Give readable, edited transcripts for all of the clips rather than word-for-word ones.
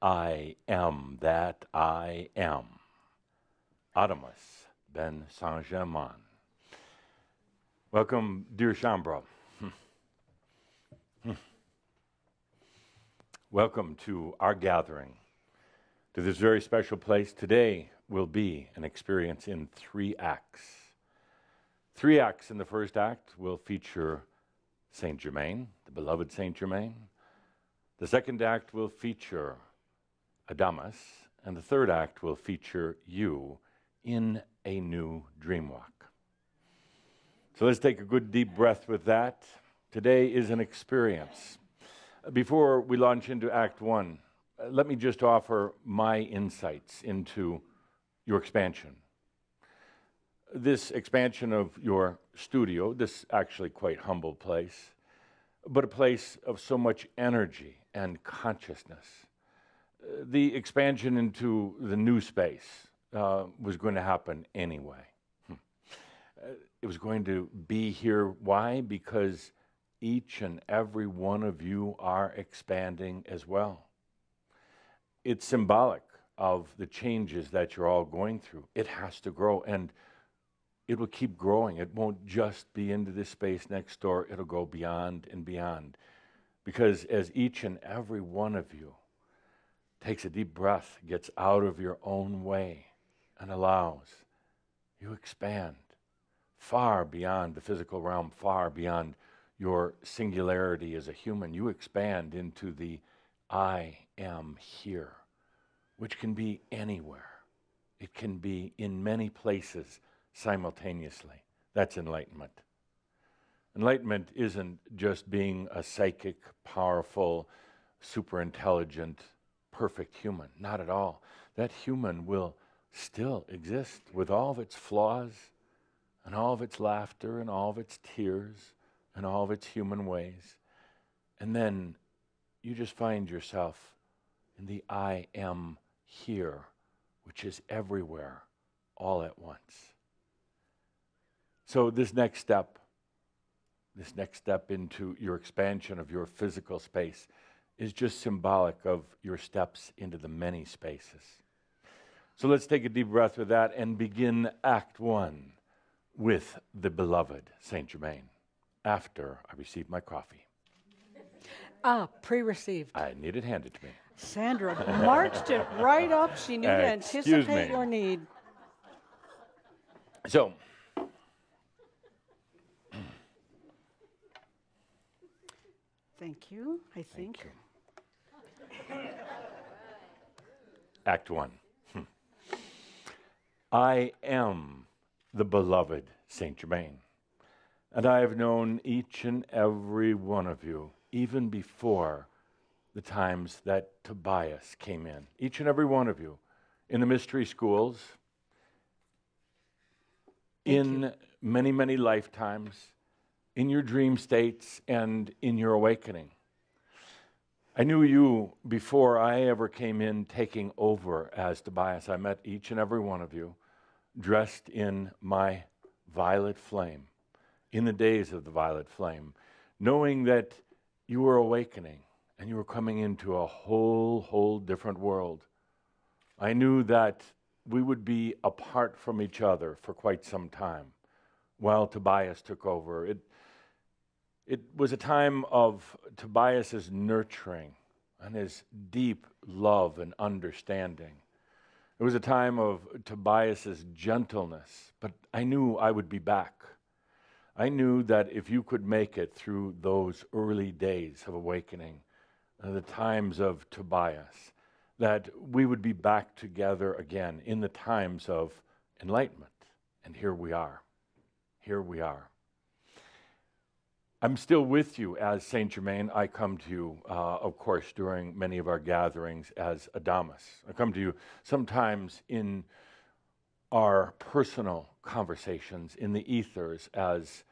I am that I am. Adamus ben Saint-Germain. Welcome, dear Shambra. Welcome to our gathering, to this very special place. Today will be an experience in 3 acts. 3 acts. In the first act will feature Saint Germain, the beloved Saint Germain. The second act will feature Adamus, and the third act will feature you in a new dream walk. So let's take a good deep breath with that. Today is an experience. Before we launch into Act 1, let me just offer my insights into your expansion. This expansion of your studio, this actually quite humble place, but a place of so much energy and consciousness. The expansion into the new space was going to happen anyway. It was going to be here. Why? Because each and every one of you are expanding as well. It's symbolic of the changes that you're all going through. It has to grow, and it will keep growing. It won't just be into this space next door. It'll go beyond and beyond. Because as each and every one of you takes a deep breath, gets out of your own way, and allows, you expand far beyond the physical realm, far beyond your singularity as a human. You expand into the I am here, which can be anywhere. It can be in many places simultaneously. That's enlightenment. Enlightenment isn't just being a psychic, powerful, super intelligent, perfect human. Not at all. That human will still exist with all of its flaws and all of its laughter and all of its tears and all of its human ways. And then you just find yourself in the I am here, which is everywhere, all at once. So this next step into your expansion of your physical space is just symbolic of your steps into the many spaces. So let's take a deep breath with that and begin Act 1 with the beloved Saint Germain after I receive my coffee. Pre-received. I need it handed to me. Sandra marched it right up. She knew to anticipate your need. So, Thank you, I think. Act 1. I am the beloved Saint Germain, and I have known each and every one of you, even before the times that Tobias came in. Each and every one of you in the mystery schools, in many, many lifetimes, in your dream states, and in your awakening. I knew you before I ever came in taking over as Tobias. I met each and every one of you dressed in my violet flame, in the days of the violet flame, knowing that you were awakening and you were coming into a whole different world. I knew that we would be apart from each other for quite some time while Tobias took over. It was a time of Tobias's nurturing and his deep love and understanding. It was a time of Tobias's gentleness, but I knew I would be back. I knew that if you could make it through those early days of awakening, the times of Tobias, that we would be back together again in the times of enlightenment. And here we are. Here we are. I'm still with you as Saint Germain. I come to you, of course, during many of our gatherings as Adamus. I come to you sometimes in our personal conversations in the ethers as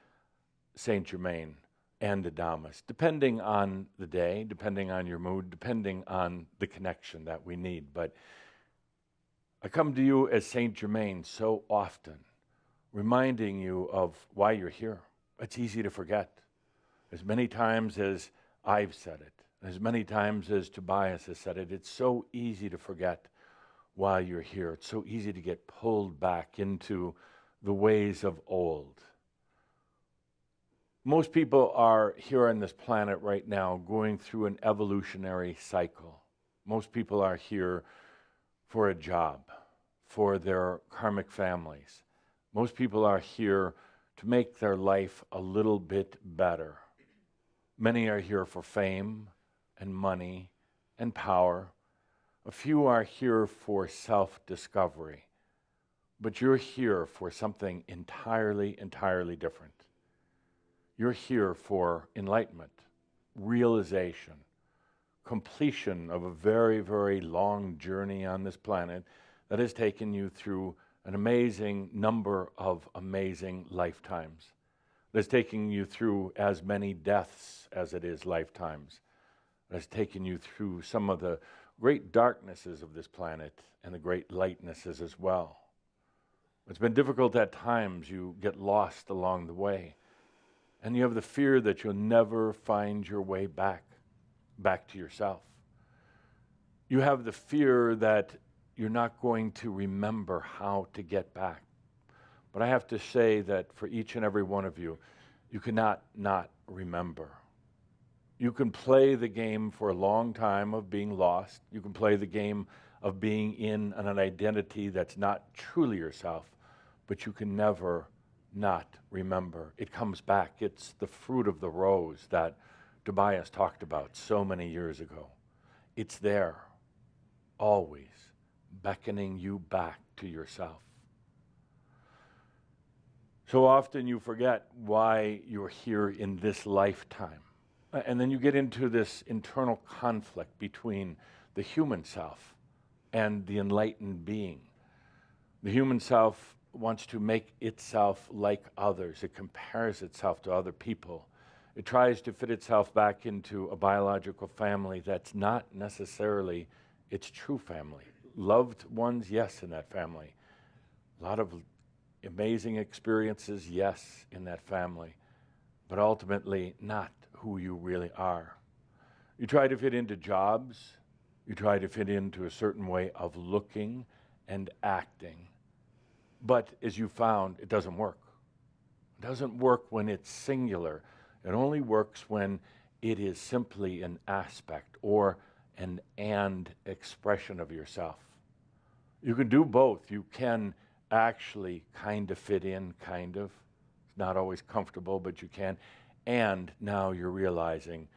Saint Germain and Adamus, depending on the day, depending on your mood, depending on the connection that we need. But I come to you as Saint Germain so often, reminding you of why you're here. It's easy to forget. As many times as I've said it, As many times as Tobias has said it, it's so easy to forget while you're here. It's so easy to get pulled back into the ways of old. Most people are here on this planet right now going through an evolutionary cycle. Most people are here for a job, for their karmic families. Most people are here to make their life a little bit better. Many are here for fame and money and power. A few are here for self-discovery. But you're here for something entirely, entirely different. You're here for enlightenment, realization, completion of a very, very long journey on this planet that has taken you through an amazing number of amazing lifetimes. That's taking you through as many deaths as it is lifetimes. That's taken you through some of the great darknesses of this planet and the great lightnesses as well. It's been difficult at times. You get lost along the way. And you have the fear that you'll never find your way back to yourself. You have the fear that you're not going to remember how to get back. But I have to say that for each and every one of you, you cannot not remember. You can play the game for a long time of being lost. You can play the game of being in an identity that's not truly yourself, but you can never not remember. It comes back. It's the fruit of the rose that Tobias talked about so many years ago. It's there, always, beckoning you back to yourself. So often you forget why you're here in this lifetime. And then you get into this internal conflict between the human self and the enlightened being. The human self wants to make itself like others. It compares itself to other people. It tries to fit itself back into a biological family that's not necessarily its true family. Loved ones, yes, in that family. A lot of amazing experiences, yes, in that family. But ultimately, not who you really are. You try to fit into jobs. You try to fit into a certain way of looking and acting. But as you found, it doesn't work. It doesn't work when it's singular. It only works when it is simply an aspect or an and expression of yourself. You can do both. You can actually kind of fit in, kind of. It's not always comfortable, but you can. And now you're realizing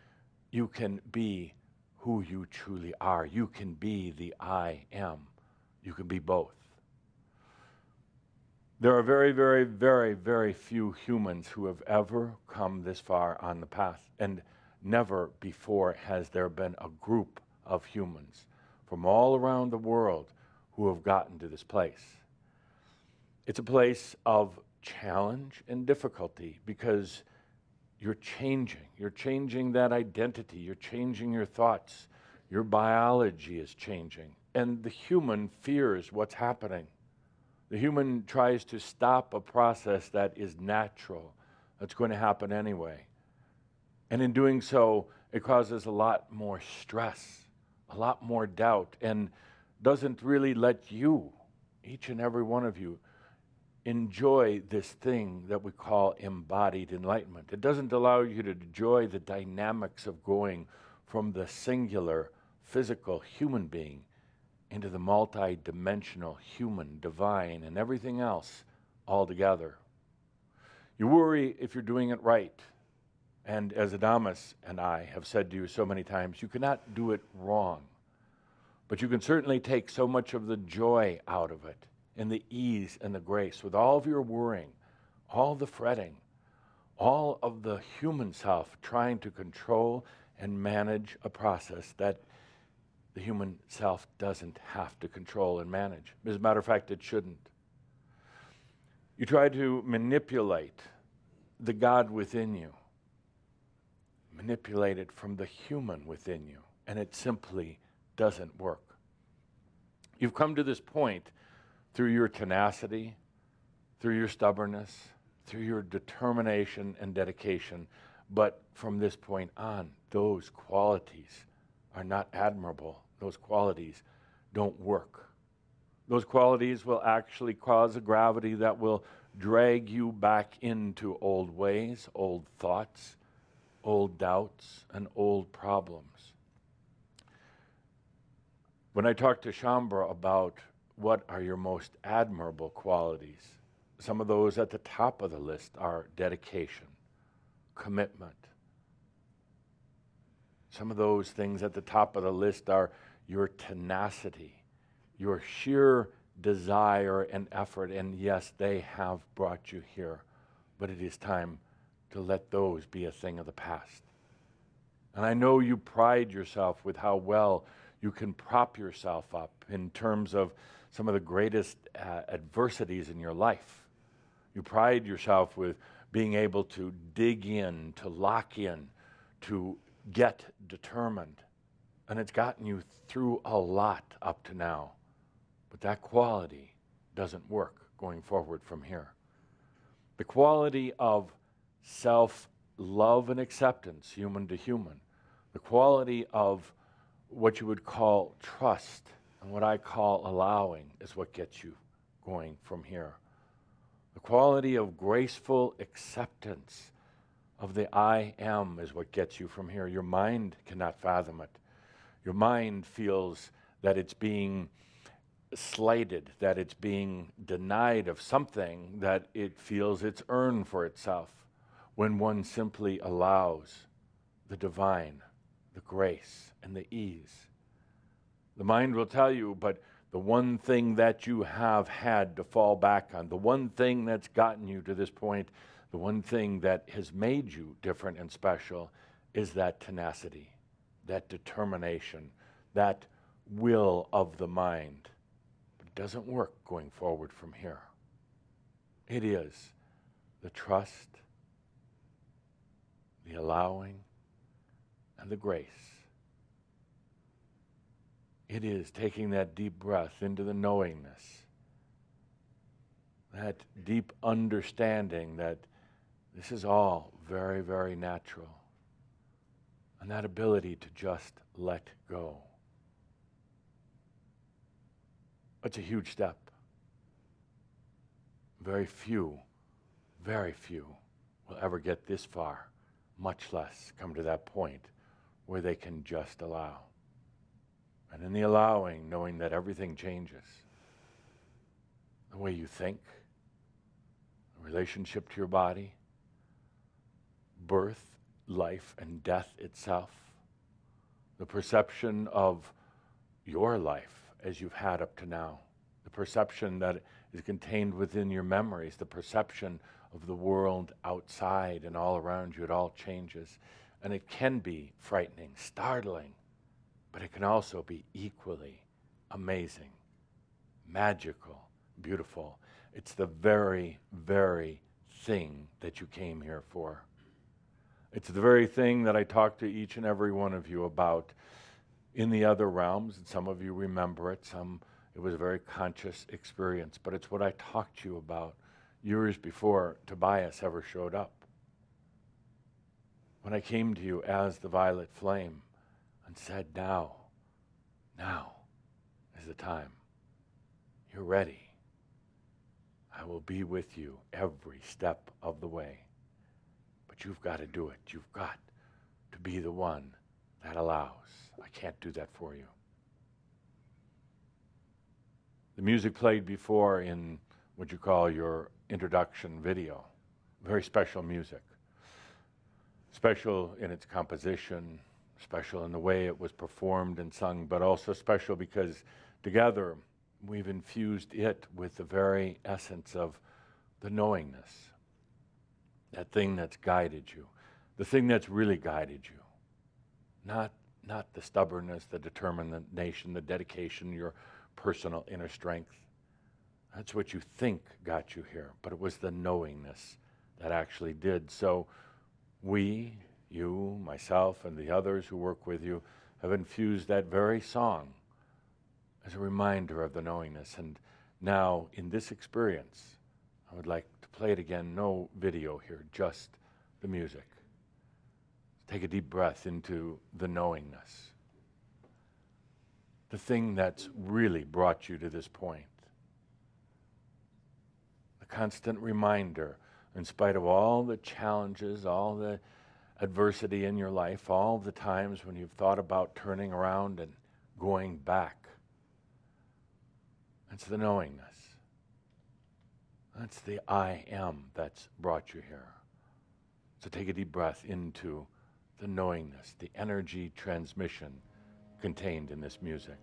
you can be who you truly are. You can be the I am. You can be both. There are very, very, very, very few humans who have ever come this far on the path, and never before has there been a group of humans from all around the world who have gotten to this place. It's a place of challenge and difficulty because you're changing that identity, you're changing your thoughts, your biology is changing, and the human fears what's happening. The human tries to stop a process that is natural, that's going to happen anyway. And in doing so, it causes a lot more stress, a lot more doubt, and doesn't really let you, each and every one of you, enjoy this thing that we call embodied enlightenment. It doesn't allow you to enjoy the dynamics of going from the singular, physical human being into the multi-dimensional human, divine, and everything else all together. You worry if you're doing it right. And as Adamus and I have said to you so many times, you cannot do it wrong. But you can certainly take so much of the joy out of it, and the ease and the grace, with all of your worrying, all the fretting, all of the human self trying to control and manage a process that the human self doesn't have to control and manage. As a matter of fact, it shouldn't. You try to manipulate the God within you, manipulate it from the human within you, and it simply doesn't work. You've come to this point through your tenacity, through your stubbornness, through your determination and dedication, but from this point on, those qualities are not admirable. Those qualities don't work. Those qualities will actually cause a gravity that will drag you back into old ways, old thoughts, old doubts, and old problems. When I talk to Shaumbra about what are your most admirable qualities, some of those at the top of the list are dedication, commitment. Some of those things at the top of the list are your tenacity, your sheer desire and effort. And yes, they have brought you here, but it is time to let those be a thing of the past. And I know you pride yourself with how well you can prop yourself up in terms of some of the greatest adversities in your life. You pride yourself with being able to dig in, to lock in, to get determined. And it's gotten you through a lot up to now. But that quality doesn't work going forward from here. The quality of self-love and acceptance, human to human. The quality of what you would call trust and what I call allowing is what gets you going from here. The quality of graceful acceptance of the I am is what gets you from here. Your mind cannot fathom it. Your mind feels that it's being slighted, that it's being denied of something that it feels it's earned for itself, when one simply allows the divine, the grace, and the ease. The mind will tell you, but the one thing that you have had to fall back on, the one thing that's gotten you to this point, the one thing that has made you different and special is that tenacity, that determination, that will of the mind. But it doesn't work going forward from here. It is the trust, the allowing, and the grace. It is taking that deep breath into the knowingness, that deep understanding that this is all very, very natural, and that ability to just let go. It's a huge step. Very few will ever get this far, much less come to that point where they can just allow. And in the allowing, knowing that everything changes. The way you think, the relationship to your body, birth, life, and death itself, the perception of your life as you've had up to now, the perception that is contained within your memories, the perception of the world outside and all around you, it all changes. And it can be frightening, startling, but it can also be equally amazing, magical, beautiful. It's the very, very thing that you came here for. It's the very thing that I talked to each and every one of you about in the other realms, and some of you remember it, it was a very conscious experience, but it's what I talked to you about years before Tobias ever showed up. When I came to you as the violet flame and said, now is the time. You're ready. I will be with you every step of the way. But you've got to do it. You've got to be the one that allows. I can't do that for you. The music played before in what you call your introduction video. Very special music. Special in its composition, special in the way it was performed and sung, but also special because together we've infused it with the very essence of the knowingness. That thing that's guided you. The thing that's really guided you. Not the stubbornness, the determination, the dedication, your personal inner strength. That's what you think got you here, but it was the knowingness that actually did. So we, you, myself, and the others who work with you have infused that very song as a reminder of the knowingness. And now, in this experience, I would like to play it again. No video here, just the music. Take a deep breath into the knowingness, the thing that's really brought you to this point. The constant reminder, in spite of all the challenges, all the adversity in your life, all the times when you've thought about turning around and going back. It's the knowingness. That's the I am that's brought you here. So take a deep breath into the knowingness, the energy transmission contained in this music.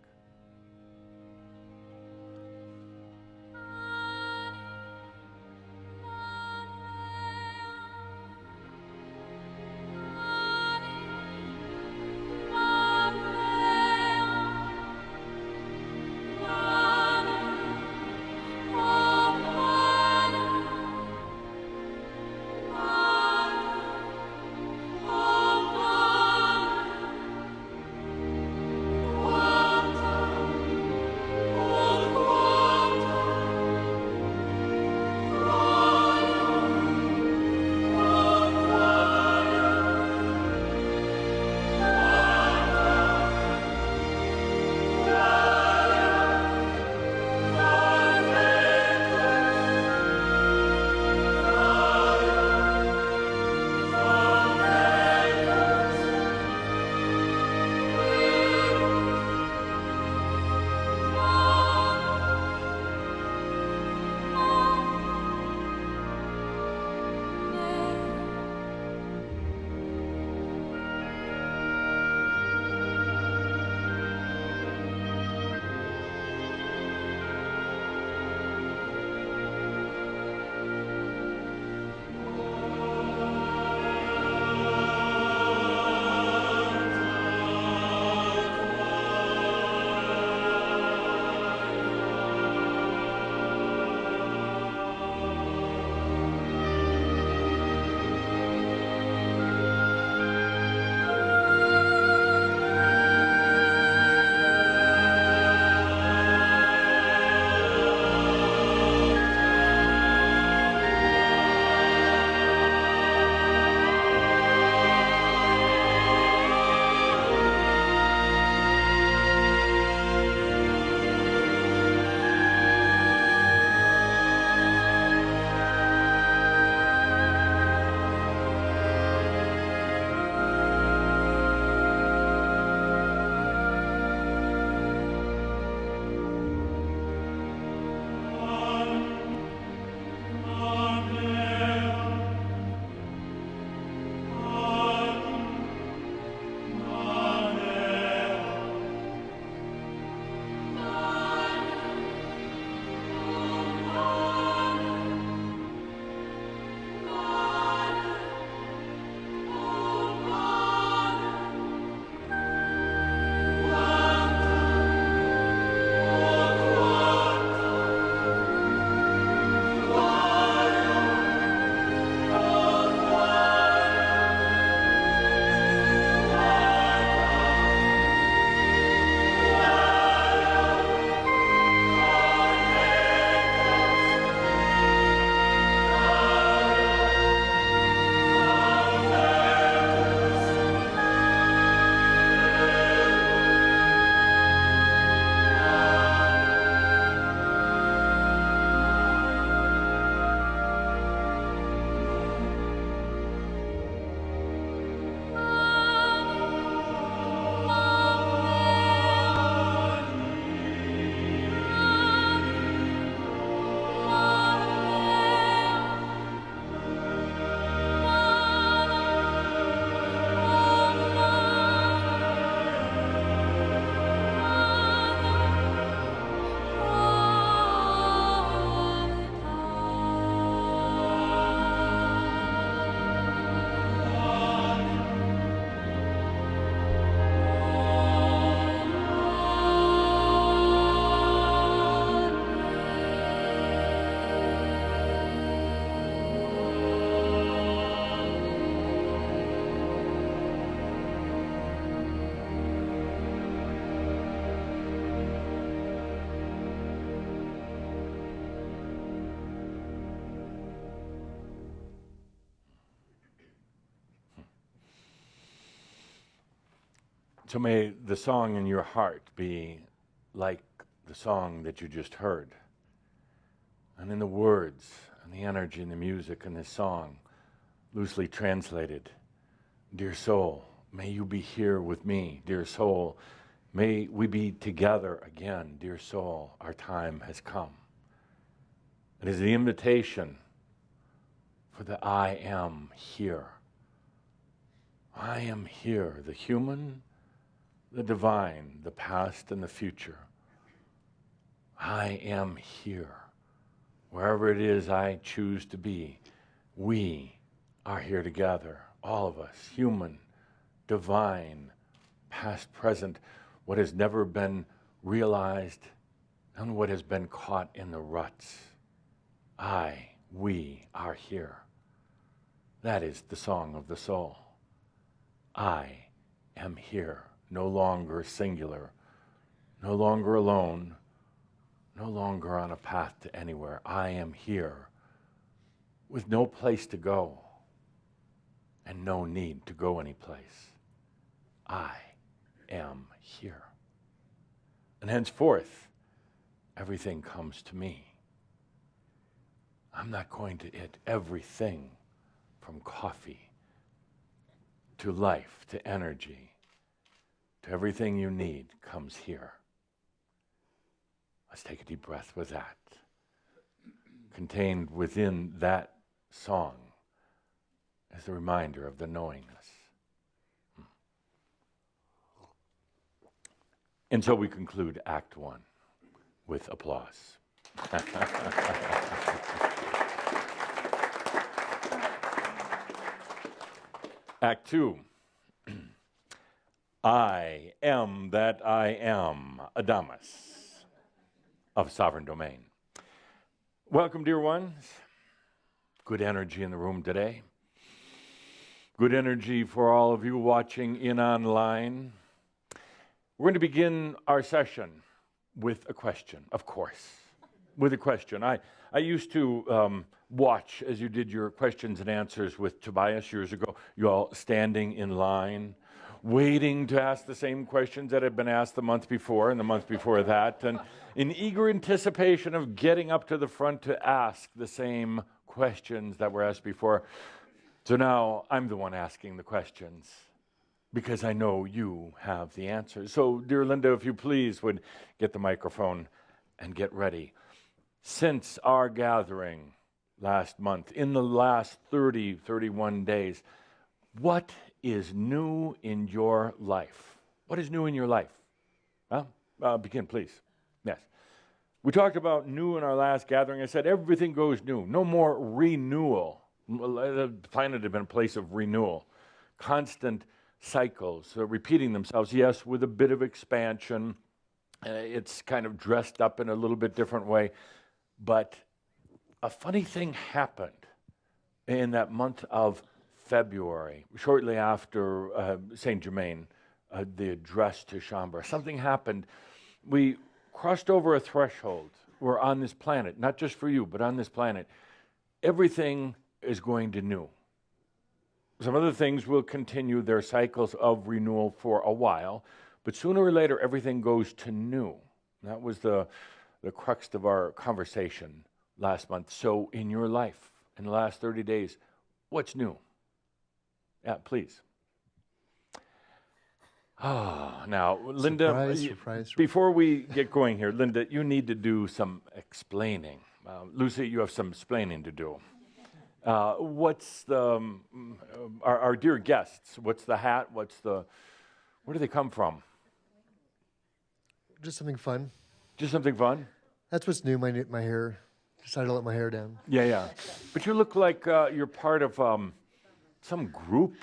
So may the song in your heart be like the song that you just heard. And in the words and the energy and the music in this song, loosely translated, dear soul, may you be here with me, dear soul. May we be together again, dear soul. Our time has come. It is the invitation for the I am here. I am here, the human, the divine, the past and the future. I am here. Wherever it is I choose to be, we are here together, all of us, human, divine, past, present, what has never been realized and what has been caught in the ruts. We are here. That is the song of the soul. I am here, no longer singular, no longer alone, no longer on a path to anywhere. I am here with no place to go and no need to go anyplace. I am here. And henceforth, everything comes to me. I'm not going to eat everything from coffee to life, to energy, to everything you need comes here. Let's take a deep breath with that. Contained within that song is the reminder of the knowingness. And so we conclude Act 1 with applause. Act 2. I am that I am, Adamus of Sovereign Domain. Welcome, dear ones. Good energy in the room today. Good energy for all of you watching in online. We're going to begin our session with a question, of course. With a question. I used to watch as you did your questions and answers with Tobias years ago, you all standing in line, waiting to ask the same questions that had been asked the month before and the month before that, and in eager anticipation of getting up to the front to ask the same questions that were asked before. So now I'm the one asking the questions because I know you have the answers. So, dear Linda, if you please would get the microphone and get ready. Since our gathering last month, in the last 31 days, what is new in your life? What is new in your life? Begin, please. Yes. We talked about new in our last gathering. I said everything goes new. No more renewal. The planet had been a place of renewal. Constant cycles, repeating themselves, yes, with a bit of expansion. It's kind of dressed up in a little bit different way. But a funny thing happened in that month of February, shortly after Saint Germain, the address to Shaumbra. Something happened. We crossed over a threshold. We're on this planet, not just for you, but on this planet. Everything is going to new. Some other things will continue their cycles of renewal for a while, but sooner or later, everything goes to new. That was the crux of our conversation last month. So in your life, in the last 30 days, what's new? Yeah, please. Now, Linda, surprise. Before we get going here, Linda, you need to do some explaining. Lucy, you have some explaining to do. What's the, our dear guests, what's the hat, where do they come from? Just something fun. Just something fun? That's what's new, my hair. Decided to let my hair down. Yeah. But you look like you're part of some group,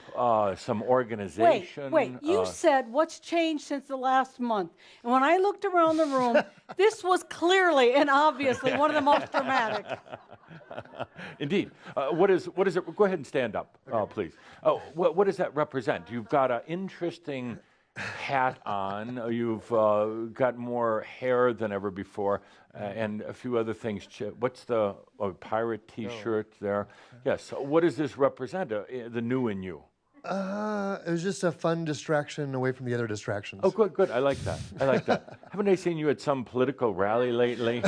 some organization. Wait, you said what's changed since the last month. And when I looked around the room, this was clearly and obviously one of the most dramatic. Indeed. What is it? Go ahead and stand up, please. What does that represent? You've got an interesting hat on. You've got more hair than ever before, and a few other things. What's the pirate T-shirt there? Yes. What does this represent? The new in you. It was just a fun distraction away from the other distractions. Oh, good, good. I like that. I like that. Haven't I seen you at some political rally lately?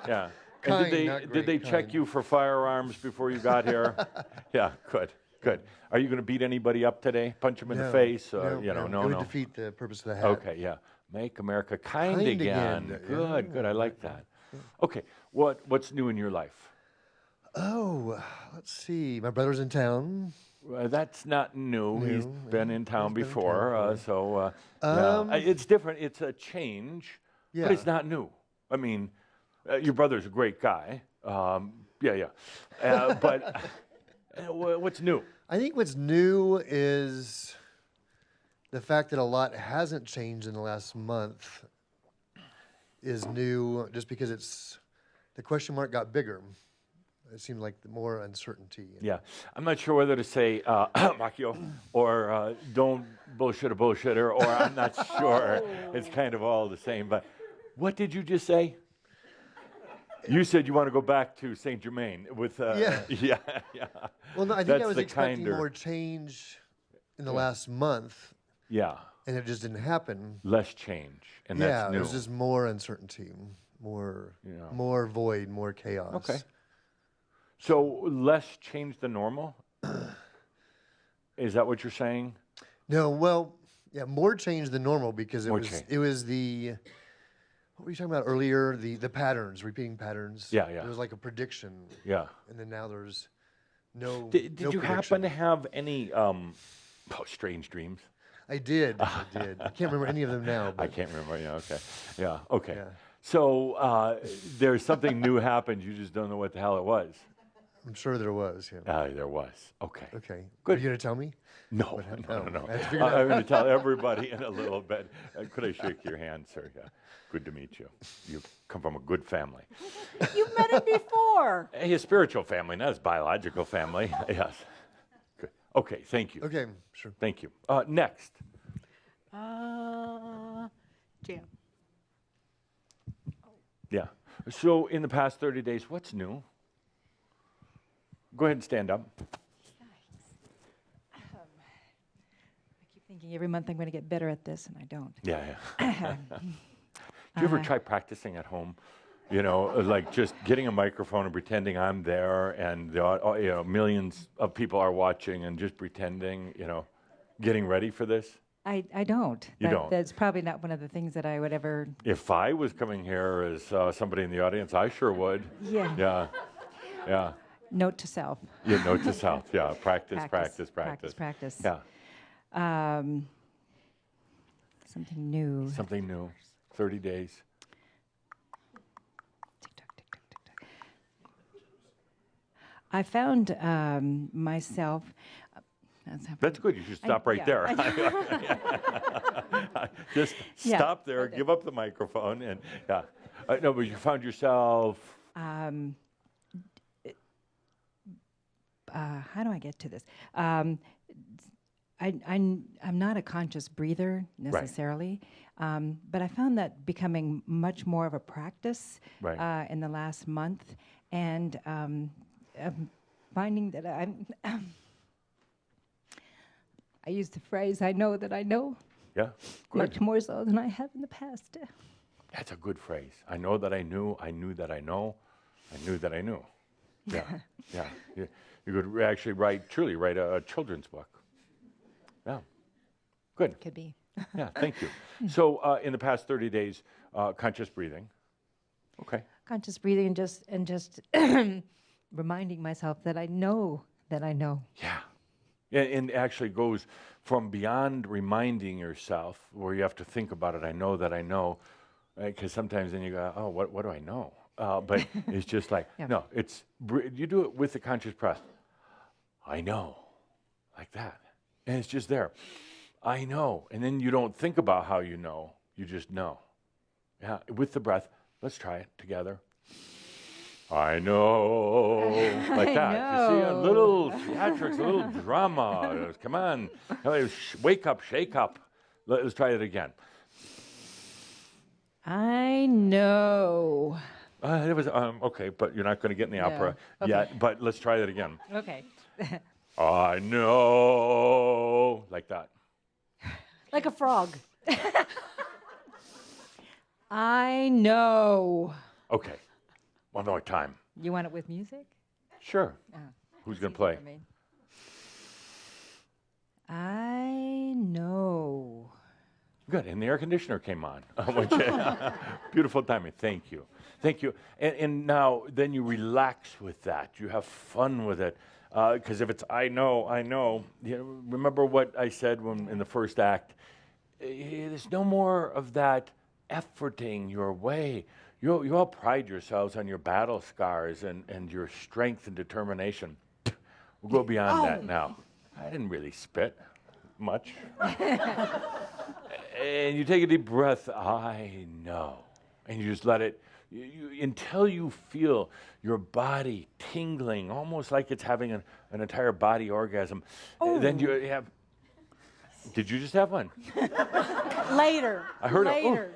Yeah. And Kind, did not they great, check kind. you for firearms before you got here? Yeah, good, good. Are you going to beat anybody up today? Punch them in the face? Or, It would defeat the purpose of the hat. Okay, yeah. Make America kind, Kind again. again, Good, yeah. good. I like that. Okay, what's new in your life? Oh, let's see. My brother's in town. That's not new. He's New, been in town he's been in before, town so yeah. Um, It's different. It's a change, but it's Yeah. not new. I mean, your brother's a great guy. Yeah, yeah. But what's new? I think what's new is the fact that a lot hasn't changed in the last month is new just because the question mark got bigger. It seemed like more uncertainty. Yeah, I'm not sure whether to say Macchio or don't bullshit a bullshitter, or I'm not sure. It's kind of all the same. But what did you just say? You said you want to go back to Saint Germain with Yeah. yeah, yeah. Well, no, I think That's I was the expecting kinder- more change in the last month, Yeah, and it just didn't happen. less change, and Yeah, that's new. it was just more uncertainty, more void, more chaos. Okay. So less change than normal? Is that what you're saying? No, well, yeah, more change than normal because More change. it was the what were you talking about earlier? The patterns, repeating patterns. Yeah, yeah. It was like a prediction, Yeah. and then now there's no. Did no you happen prediction. to have any strange dreams? I did. I did. I can't remember any of them now. I But can't remember. Yeah. Okay. Yeah. Okay. Yeah. So there's something new happened. You just don't know what the hell it was. I'm sure there was. Yeah. There was. Okay. Okay. Good. Are you gonna tell me? No, no, Oh, no. I had to figure it I'm going to tell everybody in a little bit. Could I shake your hand, sir? Yeah. Good to meet you. You come from a good family. You've met him before. A spiritual family, not his biological family. Yes. Good. Okay. Thank you. Okay. Sure. Thank you. Next. Jam. Yeah. So in the past 30 days, what's new? Go ahead and stand up. I keep thinking every month I'm going to get better at this, and I don't. Yeah, yeah. Do you ever try practicing at home? You know, like just getting a microphone and pretending I'm there, and millions of people are watching, and just pretending, getting ready for this? I don't. You don't? That's probably not one of the things that I would ever. If I was coming here as somebody in the audience, I sure would. Yeah. Yeah, yeah. Note to self. Yeah, note to self. Yeah, practice. Practice. Yeah, Something new. something new. 30 days. Tick tock, tick tock, tick tock. I found myself. That's good. You should stop right yeah. there. Just Yeah, stop there, okay. give up the microphone, and yeah. No, but you found yourself. How do I get to this? I'm not a conscious breather necessarily, but I found that becoming much more of a practice Right. in the last month, and finding that I use the phrase "I know that I know" Yeah, good. much more so than I have in the past. That's a good phrase. I know that I knew that I know, I knew that I knew. Yeah, yeah. You could actually truly write a children's book. Yeah, good. Could be. Yeah, thank you. So in the past 30 days, conscious breathing. Okay. Conscious breathing and just reminding myself that I know that I know. Yeah. And actually goes from beyond reminding yourself, where you have to think about it. I know that I know, because sometimes then you go, oh, what do I know? But it's just like, Yeah. no, you do it with the conscious breath. I know, like that. And it's just there. I know. And then you don't think about how you know, you just know. Yeah, with the breath. Let's try it together. I know, like I that. You see, a know. little theatrics, a little drama. Come on, wake up, shake up. Let's try it again. I know. It was okay, but you're not going to get in the opera okay. yet. But let's try that again. Okay. I know. Like that. Like a frog. I know. Okay. One more time. You want it with music? Sure. Oh, Who's it's going to easier play? for me. I know. Good. And the air conditioner came on. Beautiful timing. Thank you. Thank you. And now, then you relax with that. You have fun with it. Because if it's I know, you know, remember what I said when in the first act? There's no more of that efforting your way. You all pride yourselves on your battle scars and your strength and determination. We'll go beyond that now. I didn't really spit much. And you take a deep breath, I know. And you just let it, until you feel your body tingling, almost like it's having an entire body orgasm. Then you have, did you just have one? Later. I heard Later.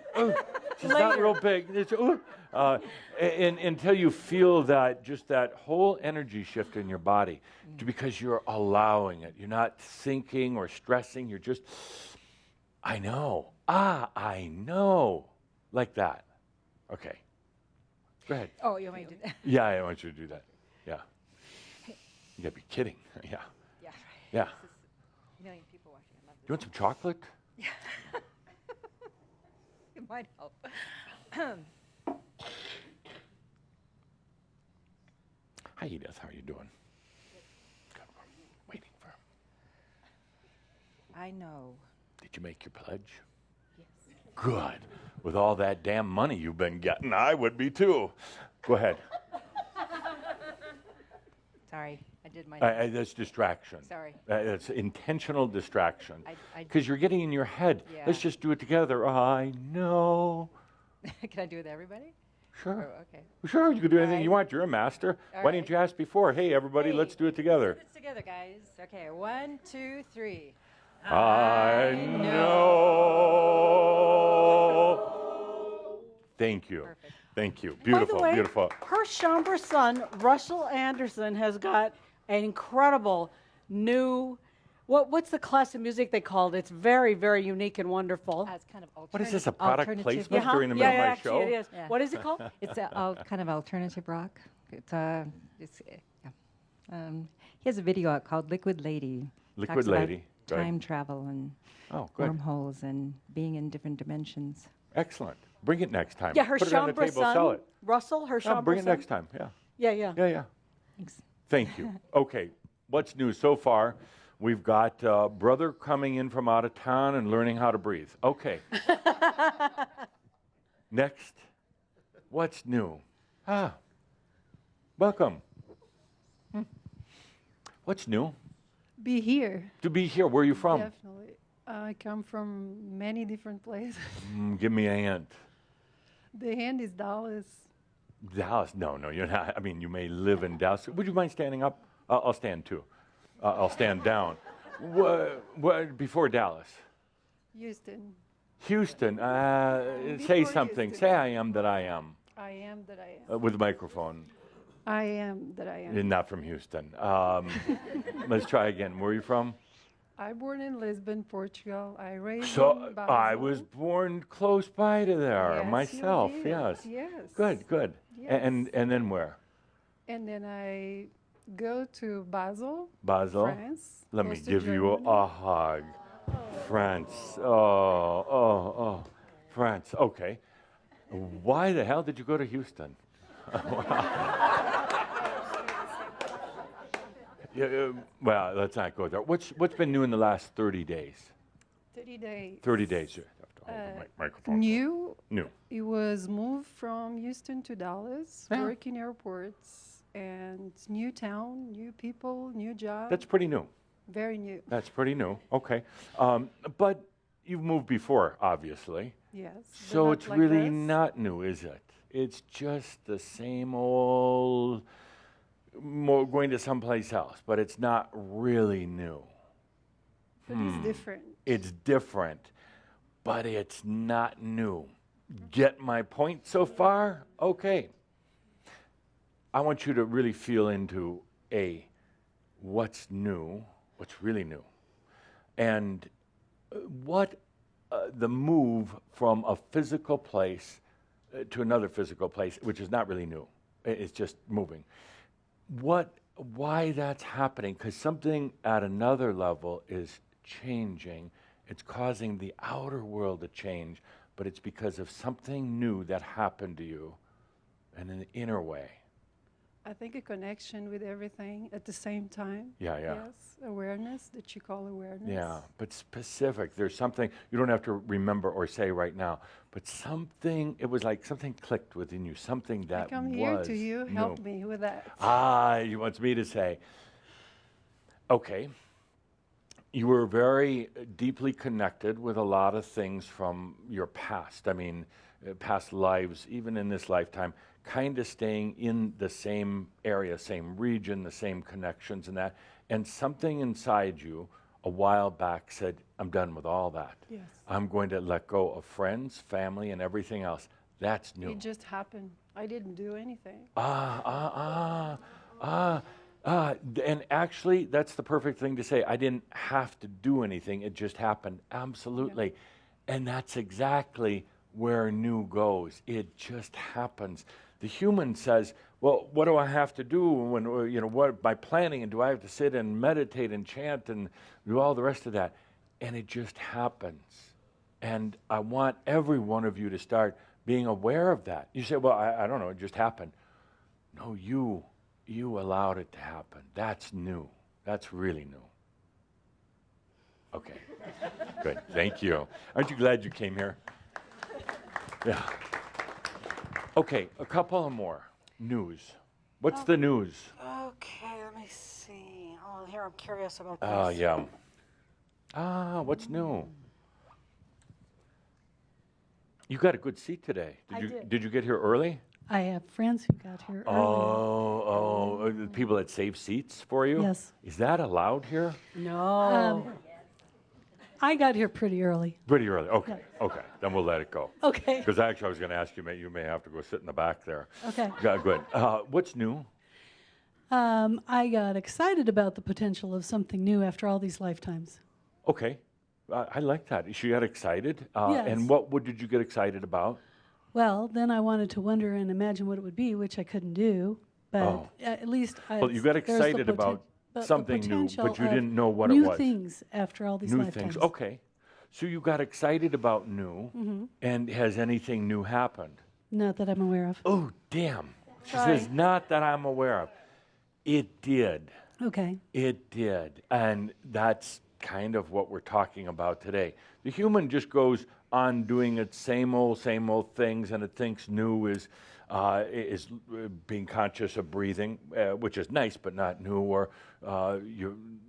She's not real big. It's, and until you feel that, just that whole energy shift in your body, because you're allowing it. You're not thinking or stressing. You're just, I know. I know. Like that. Okay. Go ahead. Oh, you want me to do that? Yeah, I want you to do that. Yeah. You gotta be kidding. Yeah. Yeah. Yeah. This is a million people watching. I love You want some chocolate? this. It might help. Hi, Edith. How are you doing? Good. Waiting for him. I know. Did you make your pledge? Yes. Good. With all that damn money you've been getting, I would be too. Go ahead. Sorry, I did my. That's distraction. Sorry. That's intentional distraction. I- Because you're getting in your head. Yeah. Let's just do it together. I know. Can I do it with everybody? Sure. Oh, okay. Sure, you can do anything right. you want. You're a master. All Why didn't right. you ask before? Hey, everybody, let's do it together. Do this together, guys. Okay, 1, 2, 3. I know. Thank you. Perfect. Thank you. By Beautiful, the way, beautiful. her Chambre son, Russell Anderson, has got an incredible new, what's the class of music they called? It's very, very unique and wonderful. It's kind of What is this, a product alternative- placement during the middle of my actually show? it is. Yeah. What is it called? It's kind of alternative rock. It's yeah. He has a video out called Liquid Lady. Liquid Talks about Lady, good. time travel and Oh, good. wormholes and being in different dimensions. Excellent. Bring it next time. Yeah, her Put it on the Chambre table, sell son, it. Russell, her Oh, Chambre bring it son. next time. Yeah. Yeah, yeah. Yeah, yeah. Thanks. Thank you. Okay, what's new so far? We've got brother coming in from out of town and learning how to breathe. Okay. Next, what's new? Welcome. What's new? Be here. To be here. Where are you from? Definitely. I come from many different places. Give me a hint. The hand is Dallas. Dallas? No, you're not. I mean, you may live in Dallas. Would you mind standing up? I'll stand too. I'll stand down. Before Dallas? Houston. Houston. Say Before something. Houston. Say I am that I am. I am that I am. With the microphone. I am that I am. You're not from Houston. Let's try again. Where are you from? I born in Lisbon, Portugal. I raised So in Basel. I was born close by to there Yes, you myself. did. Yes. Yes. Good, good. And then where? And then I go to Basel, Basel. France. Let me close to give you Germany. a hug. France. Oh, France. Okay. Why the hell did you go to Houston? Yeah, well, let's not go there. What's been new in the last 30 days? 30 days. 30 days. You have to hold the microphone. New. New. It was moved from Houston to Dallas, Yeah. work in airports, and new town, new people, new job. That's pretty new. Very new. That's pretty new. Okay. But you've moved before, obviously. Yes. but So not it's like really this. not new, is it? It's just the same old, going to someplace else, but it's not really new. But it's different. It's different, but it's not new. Get my point so far? Okay. I want you to really feel into what's new, what's really new, and what the move from a physical place to another physical place, which is not really new. It's just moving. Why that's happening? Because something at another level is changing. It's causing the outer world to change, but it's because of something new that happened to you in an inner way. I think a connection with everything at the same time. Yeah, yeah. Yes, awareness that you call awareness. Yeah, but specific. There's something you don't have to remember or say right now, but something, it was like something clicked within you, something I that come was here to you, help new. me with that. Ah, he wants me to say, okay, you were very deeply connected with a lot of things from your past. I mean, past lives, even in this lifetime, kind of staying in the same area, same region, the same connections and that. And something inside you a while back said, I'm done with all that. Yes. I'm going to let go of friends, family, and everything else. That's new. It just happened. I didn't do anything. And actually, that's the perfect thing to say. I didn't have to do anything. It just happened. Absolutely. And that's exactly where new goes. It just happens. The human says, well, what do I have to do when, what, by planning, and do I have to sit and meditate and chant and do all the rest of that? And it just happens. And I want every one of you to start being aware of that. You say, well, I don't know, it just happened. No, you allowed it to happen. That's new. That's really new. Okay, good, thank you. Aren't you glad you came here? Yeah. Okay, a couple of more. News. What's the news? Okay, let me see. Oh, here I'm curious about this. Yeah. What's new? You got a good seat today. I did. Did you get here early? I have friends who got here early. The people that save seats for you? Yes. Is that allowed here? No. I got here pretty early. Pretty early. Okay. Okay. Then we'll let it go. Okay. Because actually, I was going to ask you, you may have to go sit in the back there. Okay. Yeah, good. What's new? I got excited about the potential of something new after all these lifetimes. Okay. I like that. She got excited. Yes. And what did you get excited about? Well, then I wanted to wonder and imagine what it would be, which I couldn't do. But Oh. at least Well, you got excited about something new, but you didn't know what it new was. things after all these New lifetimes. things. Okay. So you got excited about new, and has anything new happened? Not that I'm aware of. Oh, damn. She Sorry. says, not that I'm aware of. It did. Okay. It did. And that's kind of what we're talking about today. The human just goes on doing its same old things, and it thinks new is being conscious of breathing, which is nice but not new, or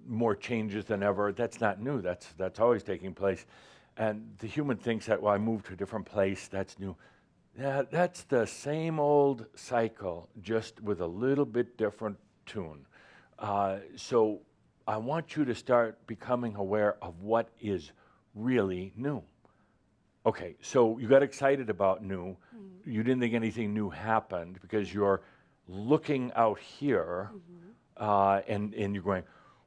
more changes than ever. That's not new. That's always taking place. And the human thinks that, well, I moved to a different place, that's new. Yeah, that's the same old cycle, just with a little bit different tune. So I want you to start becoming aware of what is really new. Okay, so you got excited about new. You didn't think anything new happened because you're looking out here and you're going,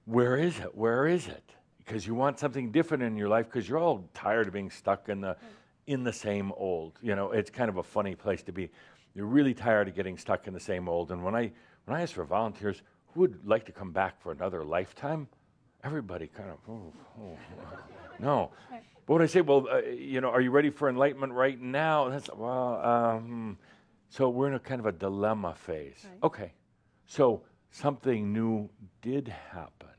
where is it? Where is it? Because you want something different in your life because you're all tired of being stuck in the same old. It's kind of a funny place to be. You're really tired of getting stuck in the same old. And when I ask for volunteers, who would like to come back for another lifetime? Everybody kind of, no. But when I say, well, are you ready for enlightenment right now? That's, so we're in a kind of a dilemma phase. Right. Okay, so something new did happen.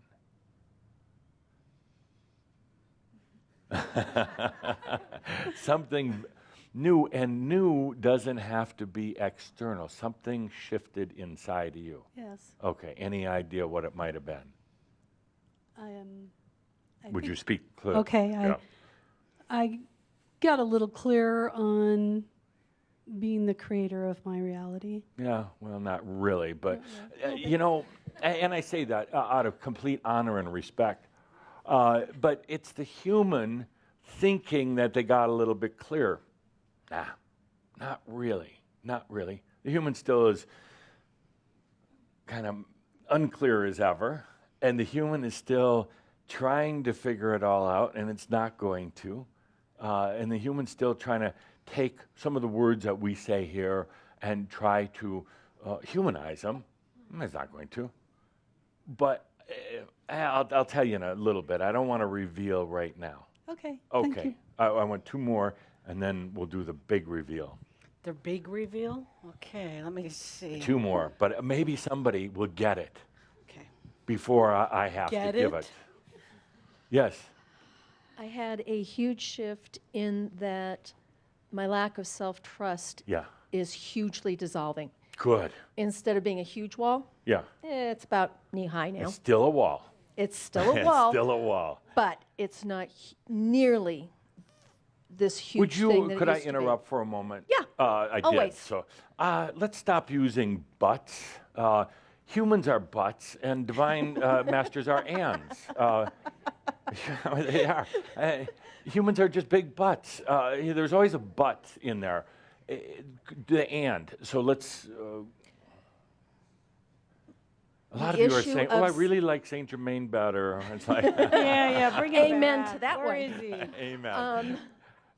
Something new, and new doesn't have to be external. Something shifted inside of you. Yes. Okay, any idea what it might have been? Would think- you speak clearly? Okay, Yeah. I got a little clearer on being the creator of my reality. Yeah, well, not really, but, and I say that out of complete honor and respect, but it's the human thinking that they got a little bit clearer. Nah, not really, not really. The human still is kind of unclear as ever, and the human is still trying to figure it all out, and it's not going to. And the human's still trying to take some of the words that we say here and try to humanize them. It's not going to. But I'll tell you in a little bit. I don't want to reveal right now. Okay. Thank Okay. you. I want two more, and then we'll do the big reveal. The big reveal? Okay, let me see. Two more, but maybe somebody will get it Okay. before I have Get to give it? it. Yes. I had a huge shift in that my lack of self-trust Yeah. is hugely dissolving. Good. Instead of being a huge wall, Yeah. it's about knee-high now. It's still a wall. It's still a wall, It's still a wall. but it's not nearly this huge Would thing you? that it Could I used to be. interrupt for a moment? Yeah, I did. always. So let's stop using buts. Humans are butts, and divine masters are ands. They are. Humans are just big butts. There's always a butt in there. The and. So let's. A lot of you are issue saying, of "Oh, I s- really like Saint Germain better." It's like, Yeah, bring it Amen back. to that Where one. is he? amen.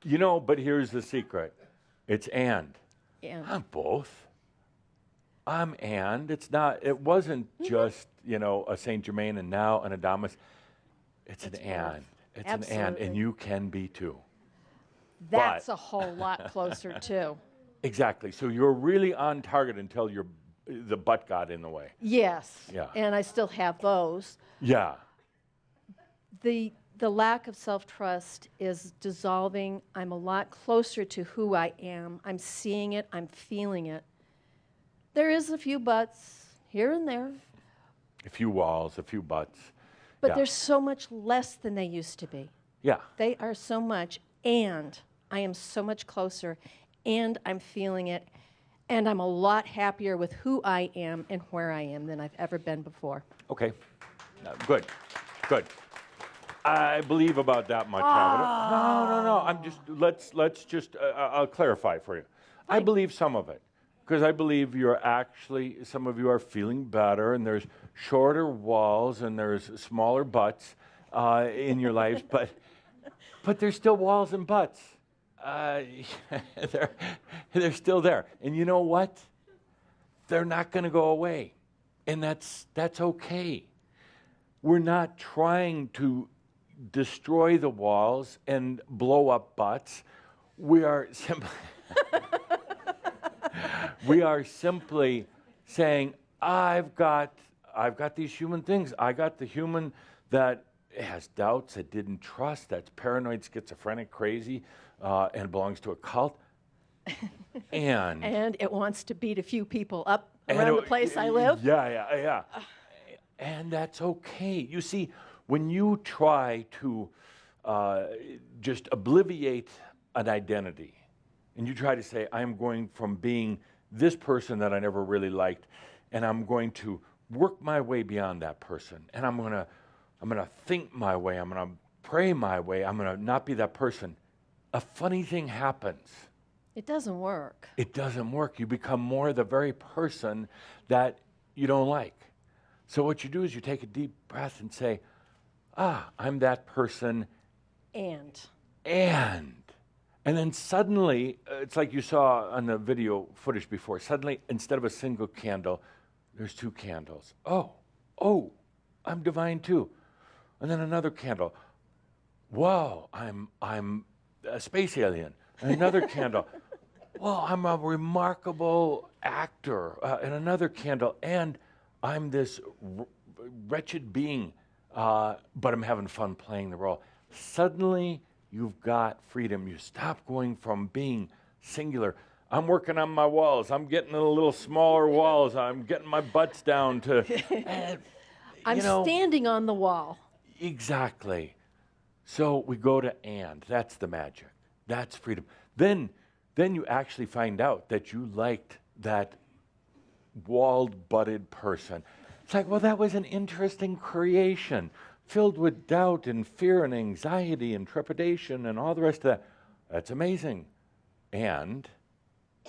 You know, but here's the secret. It's and. and I'm both. I'm and. It's not. It wasn't just a Saint Germain and now an Adamus. It's an and. It's an and Absolutely. you can be too. that's a whole lot closer too. Exactly. So you're really on target until the butt got in the way. Yes. Yeah. And I still have those. Yeah. The lack of self-trust is dissolving. I'm a lot closer to who I am. I'm seeing it. I'm feeling it. There is a few buts here and there, A few walls, a few butts. but Yeah. there's so much less than they used to be. Yeah. They are so much, and I am so much closer, and I'm feeling it, and I'm a lot happier with who I am and where I am than I've ever been before. Okay. Good. Good. I believe about that much. No. I'm just let's just I'll clarify for you. I believe some of it because I believe some of you are feeling better, and there's shorter walls and there's smaller butts in your lives, but there's still walls and butts. They're still there, and you know what? They're not going to go away, and that's okay. We're not trying to destroy the walls and blow up butts. We are simply saying, I've got these human things. I got the human that has doubts, that didn't trust, that's paranoid, schizophrenic, crazy, and belongs to a cult. And it wants to beat a few people up around the place I live. Yeah. And that's okay. You see, when you try to just obliviate an identity, and you try to say, I'm going from being this person that I never really liked, and I'm going to work my way beyond that person, and I'm gonna think my way, I'm gonna pray my way, I'm gonna not be that person. A funny thing happens. It doesn't work. It doesn't work. You become more the very person that you don't like. So what you do is you take a deep breath and say, I'm that person, And and then suddenly, it's like you saw on the video footage before, suddenly instead of a single candle, there's two candles. Oh, I'm divine too. And then another candle. Wow, I'm a space alien. And another candle. Well, I'm a remarkable actor. And another candle. And I'm this wretched being, but I'm having fun playing the role. Suddenly, you've got freedom. You stop going from being singular. I'm working on my walls. I'm getting a little smaller walls. I'm getting my butts down to. I'm standing on the wall. Exactly. So we go to and. That's the magic. That's freedom. Then you actually find out that you liked that walled, butted person. It's like, well, that was an interesting creation, filled with doubt and fear and anxiety and trepidation and all the rest of that. That's amazing. And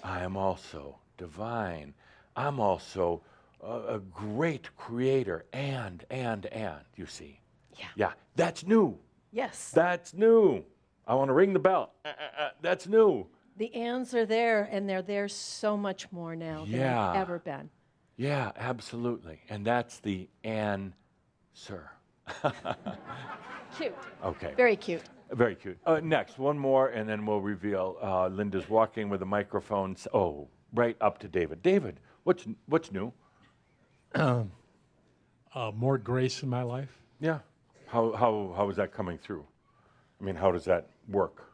I am also divine. I'm also a great creator, and, you see. Yeah. Yeah, that's new. Yes. That's new. I want to ring the bell. That's new. The ands are there, and they're there so much more now than Yeah. they've ever been. Yeah, absolutely. And that's the answer. Cute. Okay. Very cute. Very cute. Next, one more, and then we'll reveal. Linda's walking with a microphone. Oh, right up to David. David, what's new? More grace in my life. Yeah. How is that coming through? I mean, how does that work?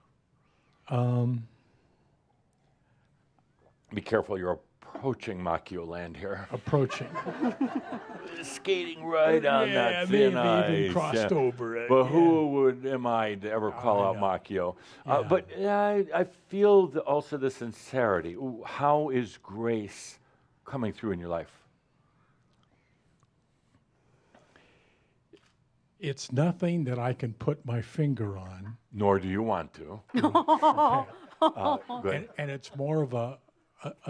Be careful, you're approaching Machio land here. Approaching. Skating right on that thin maybe ice. even crossed over it. But yeah. who am I to ever call out know. Machio? Yeah. But I feel also the sincerity. Ooh, how is grace coming through in your life? It's nothing that I can put my finger on, Nor do you want to. Good. and it's more of a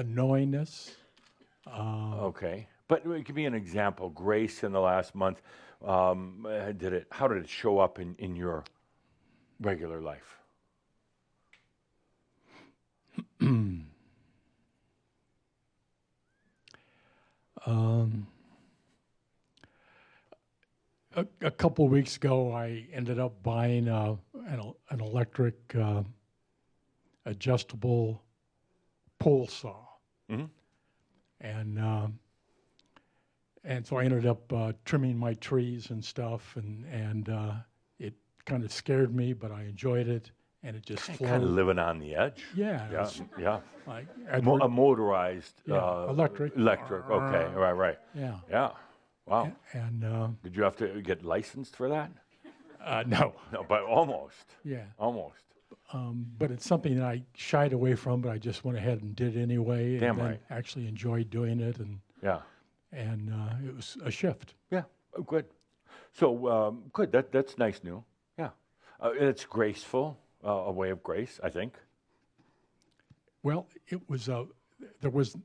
knowingness. Okay. But give me an example. Grace in the last month, how did it show up in your regular life? A couple of weeks ago, I ended up buying an electric adjustable pole saw, Mhm. and so I ended up trimming my trees and stuff, and it kind of scared me, but I enjoyed it, and it just flowed. Kind of living on the edge. Yeah, Yeah. it's Yeah. like A Edward, motorized. Yeah, electric. Electric. Okay. Right. yeah, Yeah. Wow. and Did you have to get licensed for that? no, No, but almost. yeah. Almost. But it's something that I shied away from, but I just went ahead and did anyway. Damn and then right. actually enjoyed doing it, and Yeah. it was a shift. Yeah. Oh, good. So good. That's nice new. Yeah. It's graceful. A way of grace, I think. Well, it was there was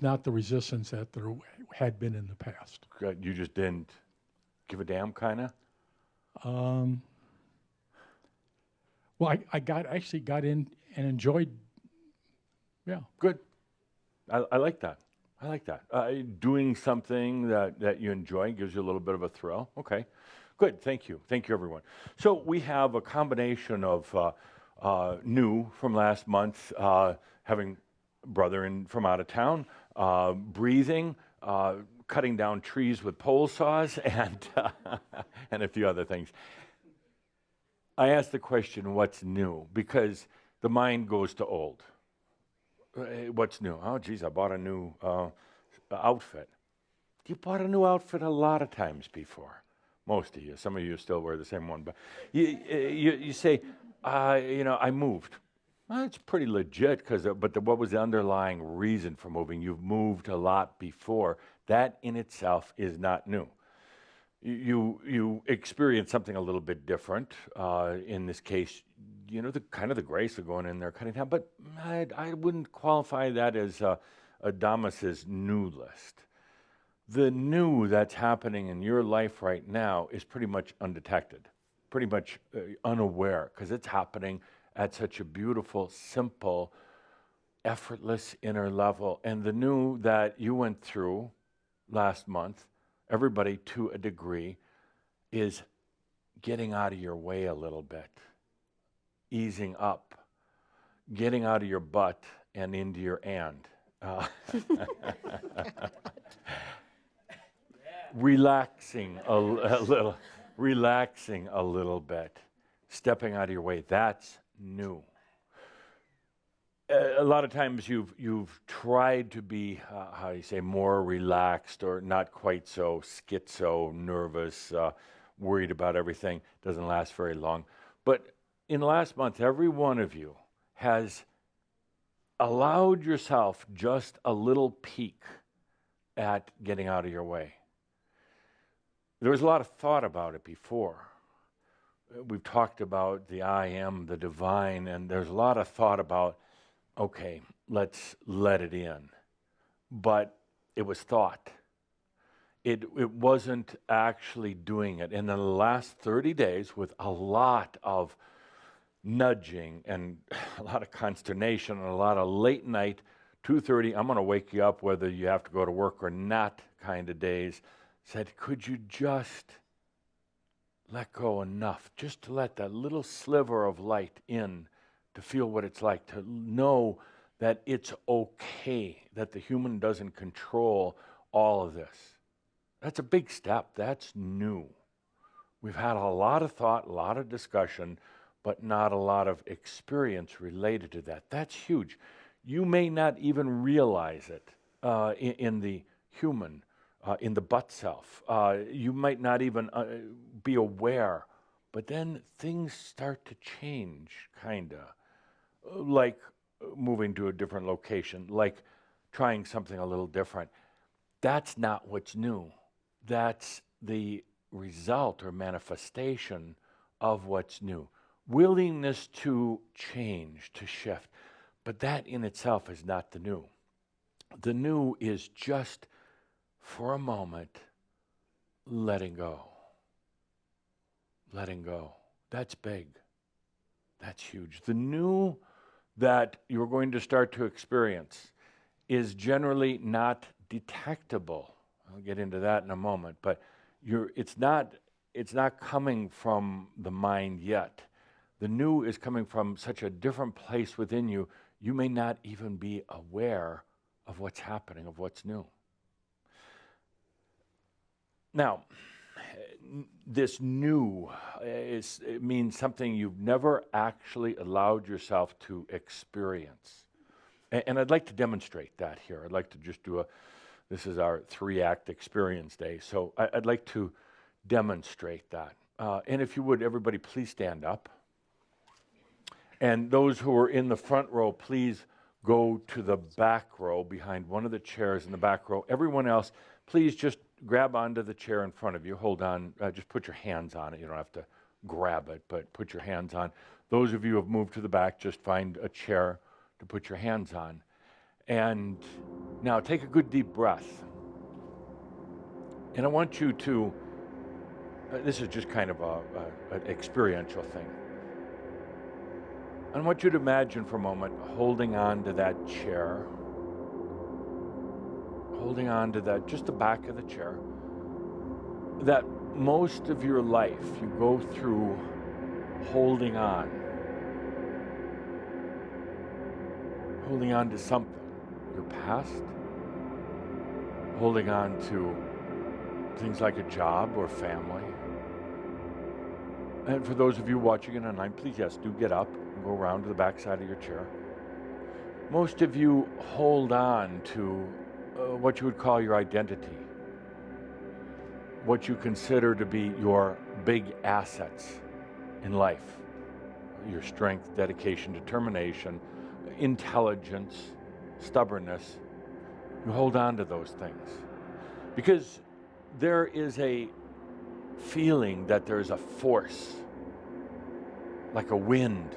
not the resistance that there had been in the past. Good. You just didn't give a damn, kind of. Well, I actually got in and enjoyed. Yeah, Good. I like that. I like that. Doing something that you enjoy gives you a little bit of a thrill. Okay. Good. Thank you. Thank you, everyone. So we have a combination of new from last month, having brother from out of town, breathing, cutting down trees with pole saws, and a few other things. I asked the question, what's new? Because the mind goes to old. What's new? Oh, geez, I bought a new outfit. You bought a new outfit a lot of times before. Most of you. Some of you still wear the same one. But you say, I moved. Well, it's pretty legit, what was the underlying reason for moving? You've moved a lot before. That in itself is not new. You experience something a little bit different. In this case, the grace of going in there cutting down. But I wouldn't qualify that as Adamas's new list. The new that's happening in your life right now is pretty much undetected, pretty much unaware, because it's happening at such a beautiful, simple, effortless inner level. And the new that you went through last month, everybody to a degree, is getting out of your way a little bit, easing up, getting out of your butt and into your and. Relaxing a little bit, stepping out of your way. That's new. A lot of times you've tried to be more relaxed or not quite so schizo, nervous, worried about everything. Doesn't last very long. But in the last month, every one of you has allowed yourself just a little peek at getting out of your way. There was a lot of thought about it before. We've talked about the I am, the divine, and there's a lot of thought about, okay, let's let it in. But it was thought. It wasn't actually doing it. And in the last 30 days, with a lot of nudging and a lot of consternation and a lot of late night, 2:30, I'm going to wake you up whether you have to go to work or not kind of days, said, could you just let go enough, just to let that little sliver of light in, to feel what it's like, to know that it's okay, that the human doesn't control all of this. That's a big step. That's new. We've had a lot of thought, a lot of discussion, but not a lot of experience related to that. That's huge. You may not even realize it in the human, in the but self. You might not even be aware, but then things start to change, kind of, like moving to a different location, like trying something a little different. That's not what's new. That's the result or manifestation of what's new. Willingness to change, to shift. But that in itself is not the new. The new is just, for a moment, letting go. Letting go. That's big. That's huge. The new that you're going to start to experience is generally not detectable. I'll get into that in a moment, but it's not coming from the mind yet. The new is coming from such a different place within you, you may not even be aware of what's happening, of what's new. Now, this new it means something you've never actually allowed yourself to experience. And I'd like to demonstrate that here. I'd like to just this is our 3-act experience day, so I'd like to demonstrate that. And if you would, everybody please stand up. And those who are in the front row, please go to the back row behind one of the chairs in the back row. Everyone else, please just grab onto the chair in front of you. Hold on, just put your hands on it. You don't have to grab it, but put your hands on. Those of you who have moved to the back, just find a chair to put your hands on. And now take a good deep breath. And I want you to, this is just kind of an experiential thing. I want you to imagine for a moment holding on to that chair, holding on to that, just the back of the chair, that most of your life you go through holding on to something, your past, holding on to things like a job or family. And for those of you watching it online, please, yes, do get up and go around to the back side of your chair. Most of you hold on to what you would call your identity, what you consider to be your big assets in life, your strength, dedication, determination, intelligence, stubbornness. You hold on to those things because there is a feeling that there's a force, like a wind,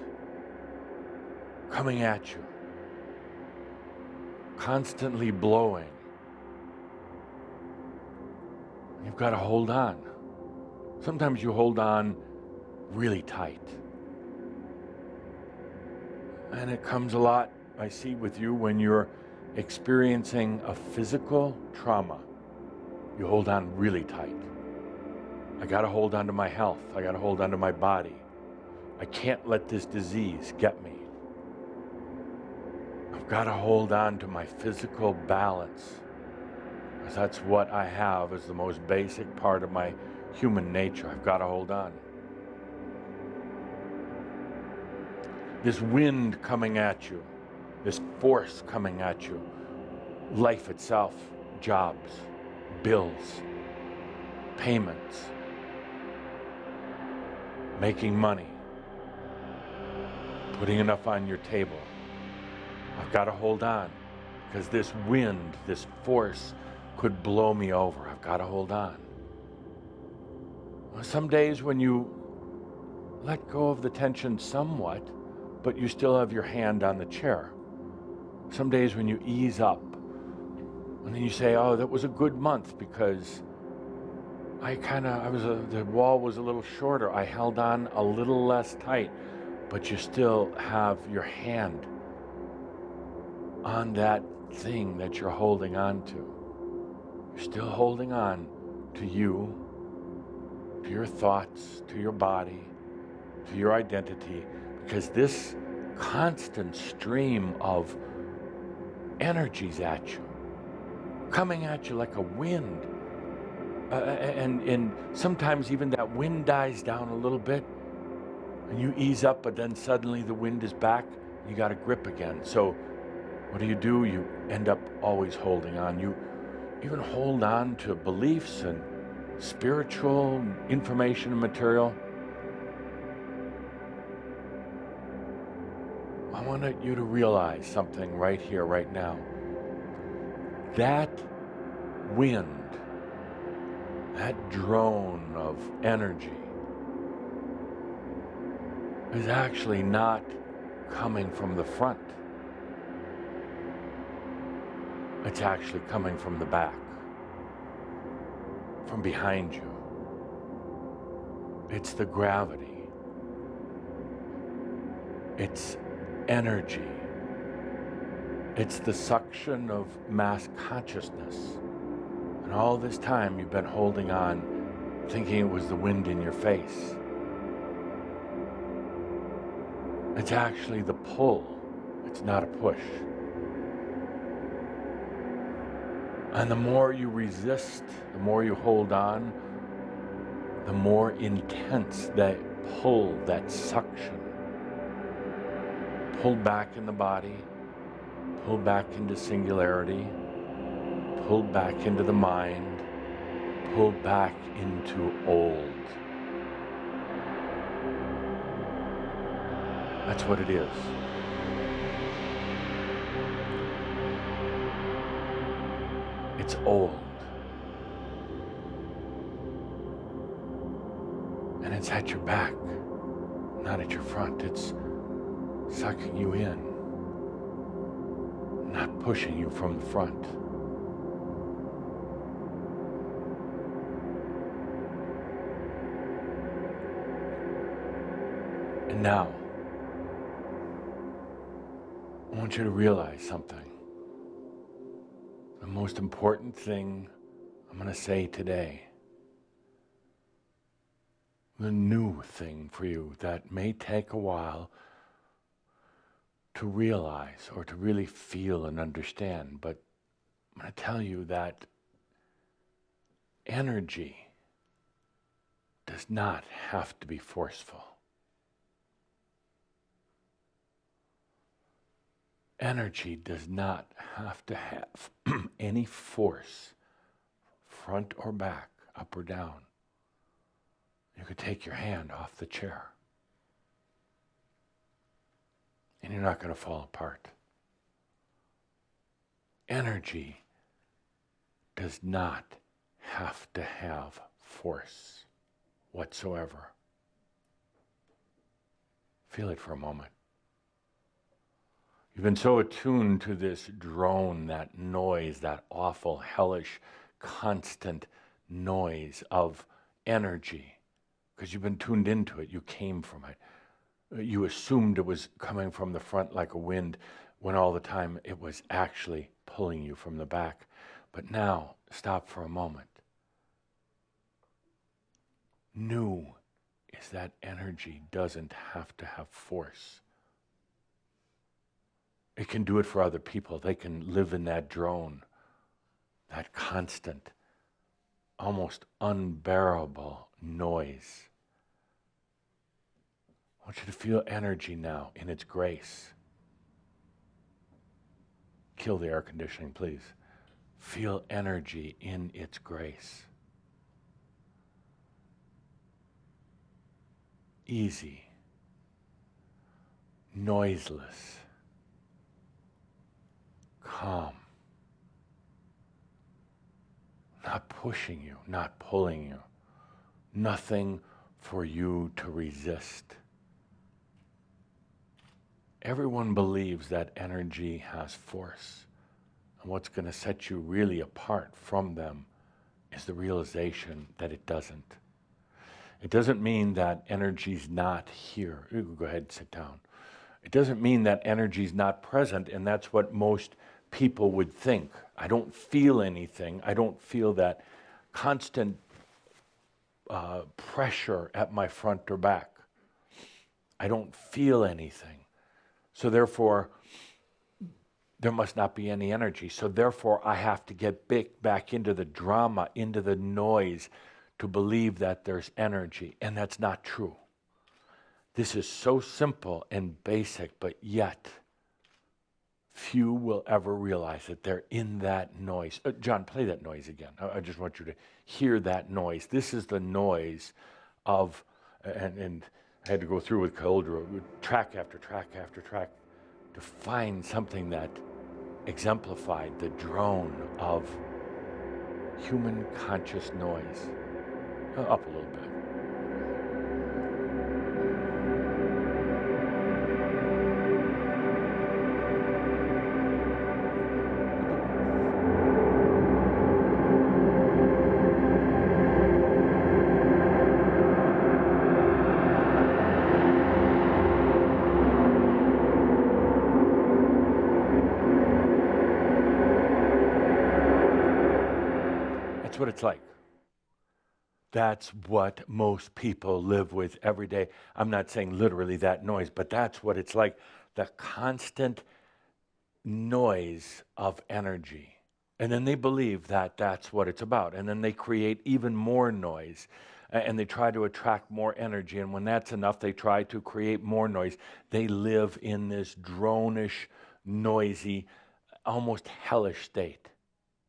coming at you, constantly blowing. You've got to hold on. Sometimes you hold on really tight. And it comes a lot, I see, with you when you're experiencing a physical trauma. You hold on really tight. I got to hold on to my health. I got to hold on to my body. I can't let this disease get me. I've got to hold on to my physical balance, because that's what I have as the most basic part of my human nature. I've got to hold on. This wind coming at you, this force coming at you, life itself, jobs, bills, payments, making money, putting enough on your table. I've got to hold on because this wind, this force could blow me over. I've got to hold on. Well, some days when you let go of the tension somewhat, but you still have your hand on the chair. Some days when you ease up, And then you say, oh, that was a good month because the wall was a little shorter. I held on a little less tight, but you still have your hand on that thing that you're holding on to. You're still holding on to you, to your thoughts, to your body, to your identity, because this constant stream of energies at you, coming at you like a wind. And sometimes even that wind dies down a little bit and you ease up, but then suddenly the wind is back. You got a grip again. So what do? You end up always holding on. You even hold on to beliefs and spiritual information and material. I want you to realize something right here, right now. That wind, that drone of energy is actually not coming from the front. It's actually coming from the back, from behind you. It's the gravity. It's energy. It's the suction of mass consciousness. And all this time you've been holding on, thinking it was the wind in your face. It's actually the pull. It's not a push. And the more you resist, the more you hold on, the more intense that pull, that suction. Pull back in the body, pull back into singularity, pull back into the mind, pull back into old. That's what it is. It's old. And it's at your back, not at your front. It's sucking you in, not pushing you from the front. And now, I want you to realize something. The most important thing I'm going to say today, the new thing for you that may take a while to realize or to really feel and understand, but I'm going to tell you that energy does not have to be forceful. Energy does not have to have any force, front or back, up or down. You could take your hand off the chair and you're not going to fall apart. Energy does not have to have force whatsoever. Feel it for a moment. You've been so attuned to this drone, that noise, that awful, hellish, constant noise of energy, because you've been tuned into it. You came from it. You assumed it was coming from the front like a wind, when all the time it was actually pulling you from the back. But now, stop for a moment. New is that energy doesn't have to have force. It can do it for other people. They can live in that drone, that constant, almost unbearable noise. I want you to feel energy now in its grace. Kill the air conditioning, please. Feel energy in its grace. Easy, noiseless, calm, not pushing you, not pulling you, nothing for you to resist. Everyone believes that energy has force. And what's going to set you really apart from them is the realization that it doesn't. It doesn't mean that energy's not here. Go ahead and sit down. It doesn't mean that energy's not present, and that's what most people would think. I don't feel anything. I don't feel that constant pressure at my front or back. I don't feel anything. So therefore, there must not be any energy. So therefore, I have to get back into the drama, into the noise, to believe that there's energy. And that's not true. This is so simple and basic, but yet few will ever realize that they're in that noise. John, play that noise again. I just want you to hear that noise. This is the noise of, and I had to go through with Cauldre, track after track after track, to find something that exemplified the drone of human conscious noise. Up a little bit. That's what it's like. That's what most people live with every day. I'm not saying literally that noise, but that's what it's like. The constant noise of energy. And then they believe that that's what it's about. And then they create even more noise. And they try to attract more energy. And when that's enough, they try to create more noise. They live in this dronish, noisy, almost hellish state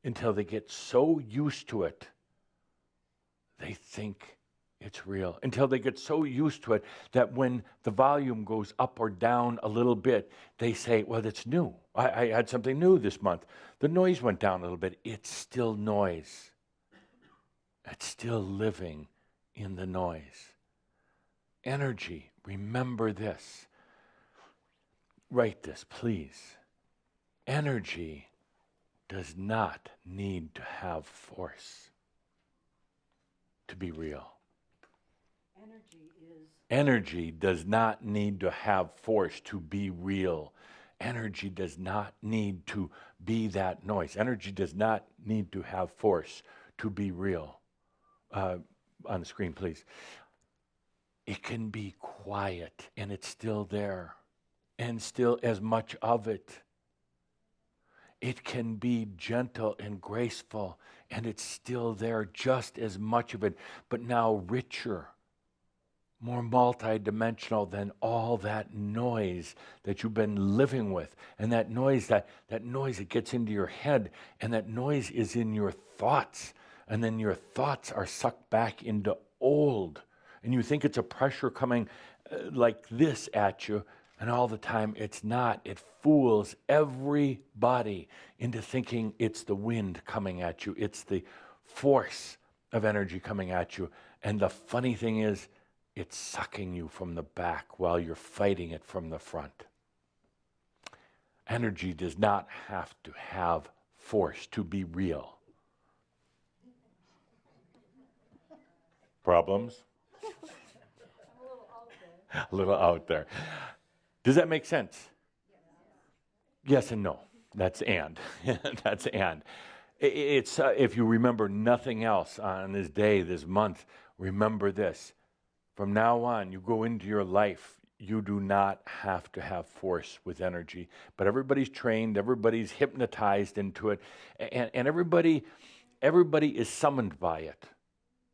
until they get so used to it, they think it's real. Until they get so used to it that when the volume goes up or down a little bit, they say, well, it's new. I had something new this month. The noise went down a little bit. It's still noise. It's still living in the noise. Energy, remember this. Write this, please. Energy does not need to have force to be real. Energy does not need to have force to be real. Energy does not need to be that noise. Energy does not need to have force to be real. On the screen, please. It can be quiet, and it's still there, and still as much of it. It can be gentle and graceful, and it's still there, just as much of it, but now richer, more multidimensional than all that noise that you've been living with. And that noise that gets into your head, and that noise is in your thoughts, and then your thoughts are sucked back into old, and you think it's a pressure coming like this at you, and all the time it's not. It fools everybody into thinking it's the wind coming at you. It's the force of energy coming at you. And the funny thing is, it's sucking you from the back while you're fighting it from the front. Energy does not have to have force to be real. Problems? A little out there. Does that make sense? Yes and no. That's and. That's and. It's if you remember nothing else on this day, this month, remember this. From now on, you go into your life, you do not have to have force with energy. But everybody's trained, everybody's hypnotized into it, and everybody is summoned by it.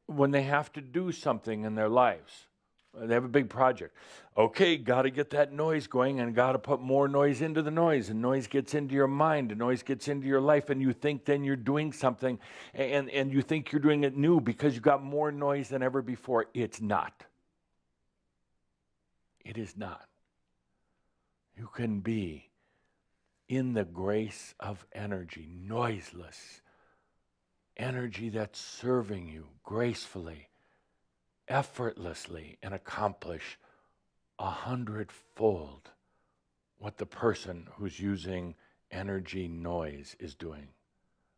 When they have to do something in their lives, they have a big project. Okay, got to get that noise going and got to put more noise into the noise. And noise gets into your mind, and noise gets into your life, and you think then you're doing something, and you think you're doing it new because you got more noise than ever before. It's not. It is not. You can be in the grace of energy, noiseless, energy that's serving you gracefully, effortlessly, and accomplish 100-fold what the person who's using energy noise is doing.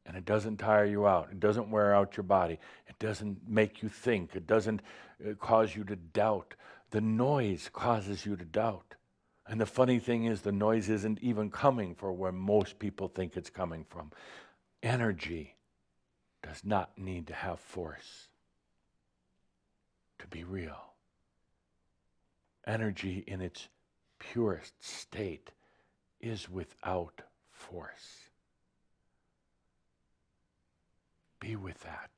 And it doesn't tire you out. It doesn't wear out your body. It doesn't make you think. It doesn't cause you to doubt. The noise causes you to doubt. And the funny thing is, the noise isn't even coming from where most people think it's coming from. Energy does not need to have force to be real. Energy in its purest state is without force. Be with that.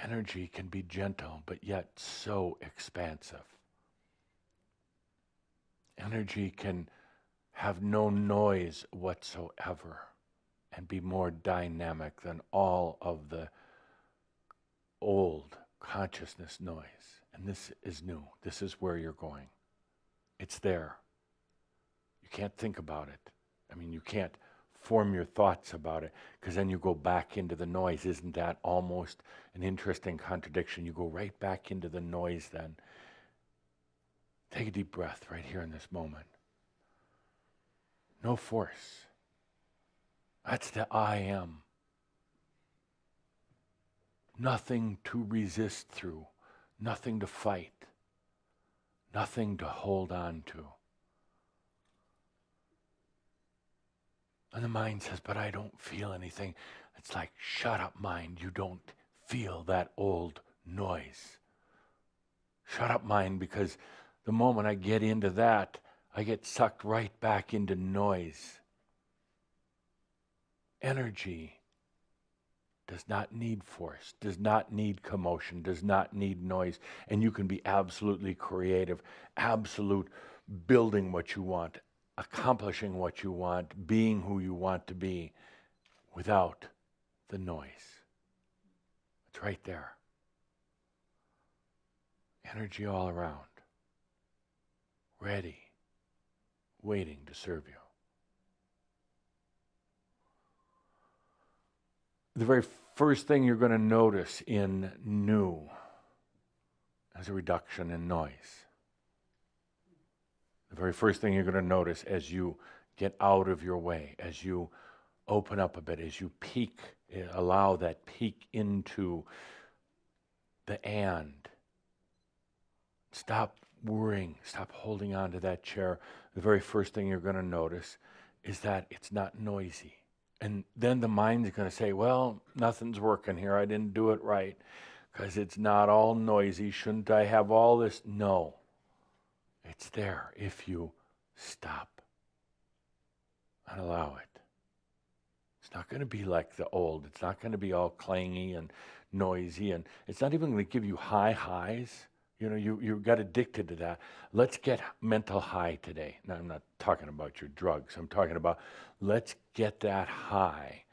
Energy can be gentle, but yet so expansive. Energy can have no noise whatsoever and be more dynamic than all of the old consciousness noise. And this is new. This is where you're going. It's there. You can't think about it. I mean, you can't form your thoughts about it, because then you go back into the noise. Isn't that almost an interesting contradiction? You go right back into the noise then. Take a deep breath right here in this moment. No force. That's the I am. Nothing to resist through, nothing to fight, nothing to hold on to. And the mind says, but I don't feel anything. It's like, shut up, mind. You don't feel that old noise. Shut up, mind, because the moment I get into that, I get sucked right back into noise. Energy does not need force, does not need commotion, does not need noise. And you can be absolutely creative, absolute building what you want, accomplishing what you want, being who you want to be without the noise. It's right there. Energy all around. Ready, waiting to serve you. The very first thing you're going to notice in new is a reduction in noise. The very first thing you're going to notice as you get out of your way, as you open up a bit, as you peek, allow that peek into the and. Stop worrying, stop holding on to that chair. The very first thing you're going to notice is that it's not noisy. And then the mind's going to say, well, nothing's working here. I didn't do it right because it's not all noisy. Shouldn't I have all this? No. It's there if you stop and allow it. It's not going to be like the old. It's not going to be all clangy and noisy. And it's not even going to give you high highs. You know, you got addicted to that. Let's get mental high today. Now, I'm not talking about your drugs. I'm talking about let's get that high.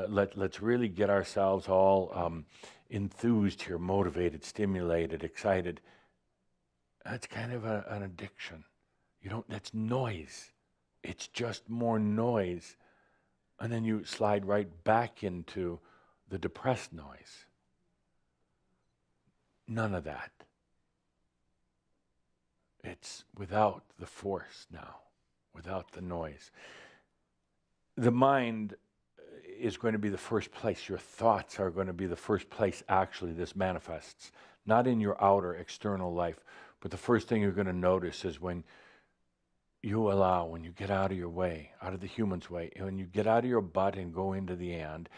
Let's really get ourselves all enthused here, motivated, stimulated, excited. That's kind of an addiction. That's noise. It's just more noise. And then you slide right back into the depressed noise. None of that. It's without the force now, without the noise. The mind is going to be the first place. Your thoughts are going to be the first place actually this manifests. Not in your outer external life, but the first thing you're going to notice is when you allow, when you get out of your way, out of the human's way, and when you get out of your butt and go into the and,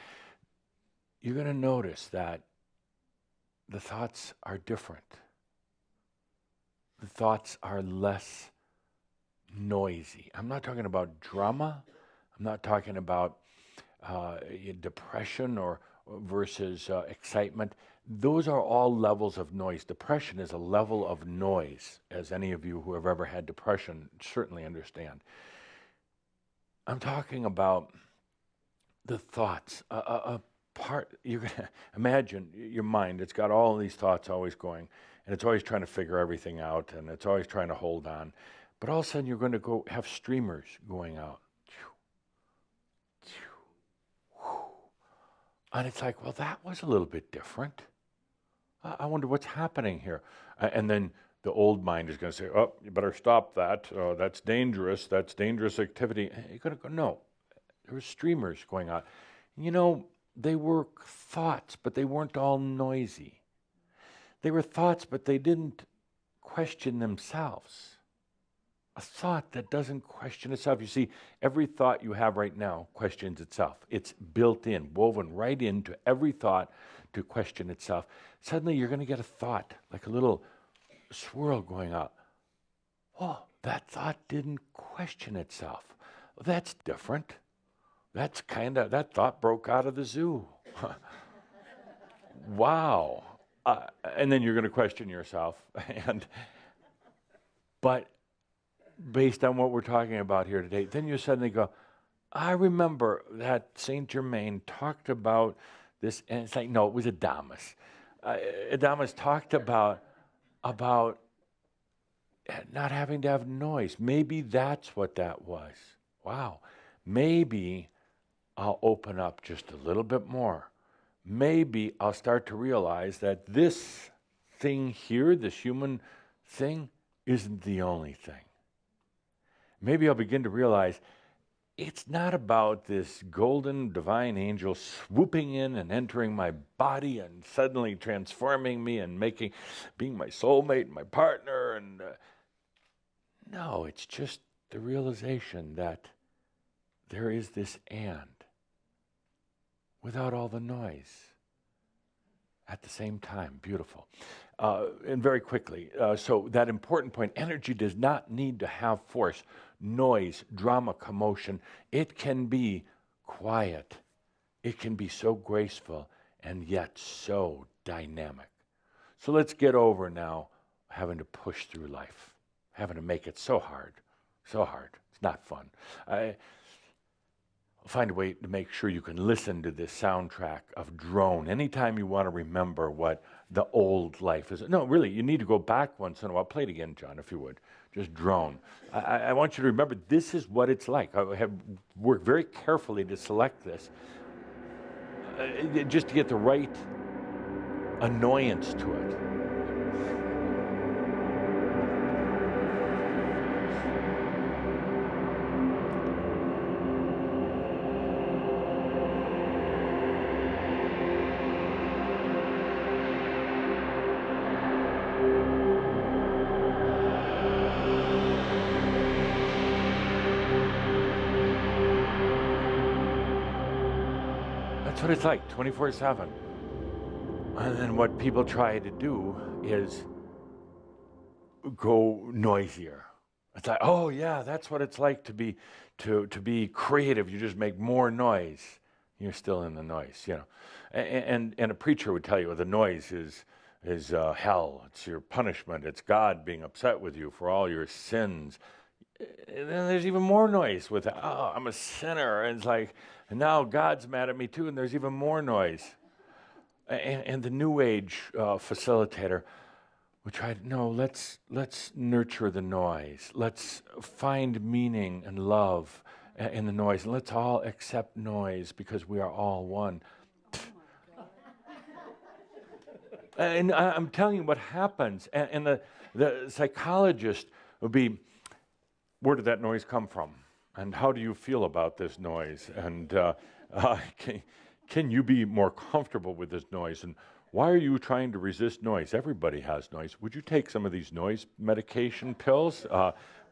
you're going to notice that the thoughts are different. The thoughts are less noisy. I'm not talking about drama. I'm not talking about depression or versus excitement. Those are all levels of noise. Depression is a level of noise, as any of you who have ever had depression certainly understand. I'm talking about the thoughts. You're gonna imagine your mind. It's got all these thoughts always going, and it's always trying to figure everything out, and it's always trying to hold on. But all of a sudden, you're going to go have streamers going out. And it's like, well, that was a little bit different. I wonder what's happening here. And then the old mind is going to say, oh, you better stop that. That's dangerous. That's dangerous activity. You're going to go, no. There were streamers going on. You know, they were thoughts, but they weren't all noisy. They were thoughts, but they didn't question themselves. A thought that doesn't question itself. You see, every thought you have right now questions itself. It's built in, woven right into every thought to question itself. Suddenly you're going to get a thought, like a little swirl going up. Oh, that thought didn't question itself. That's different. That thought broke out of the zoo. Wow. And then you're going to question yourself. But based on what we're talking about here today, then you suddenly go, I remember that Saint Germain talked about this, and it's like, no, it was Adamus. Adamus talked about not having to have noise. Maybe that's what that was. Wow. Maybe I'll open up just a little bit more. Maybe I'll start to realize that this thing here, this human thing, isn't the only thing. Maybe I'll begin to realize it's not about this golden divine angel swooping in and entering my body and suddenly transforming me and being my soulmate, my partner. And no, it's just the realization that there is this and without all the noise at the same time. Beautiful. And very quickly, so that important point, energy does not need to have force, noise, drama, commotion. It can be quiet. It can be so graceful and yet so dynamic. So let's get over now having to push through life, having to make it so hard, so hard. It's not fun. Find a way to make sure you can listen to this soundtrack of Drone anytime you want to remember what the old life is. No, really, you need to go back once in a while. Play it again, John, if you would. Just Drone. I want you to remember this is what it's like. I have worked very carefully to select this just to get the right annoyance to it. That's what it's like, 24/7. And then what people try to do is go noisier. It's like, oh yeah, that's what it's like to be creative. You just make more noise. You're still in the noise, you know. And a preacher would tell you the noise is hell. It's your punishment. It's God being upset with you for all your sins. And then there's even more noise with, oh, I'm a sinner. And it's like, and now God's mad at me too, and there's even more noise. And the New Age facilitator would try to, no, let's nurture the noise. Let's find meaning and love in the noise. And let's all accept noise because we are all one. And I'm telling you what happens. And the psychologist would be, where did that noise come from? And how do you feel about this noise? And can you be more comfortable with this noise? And why are you trying to resist noise? Everybody has noise. Would you take some of these noise medication pills?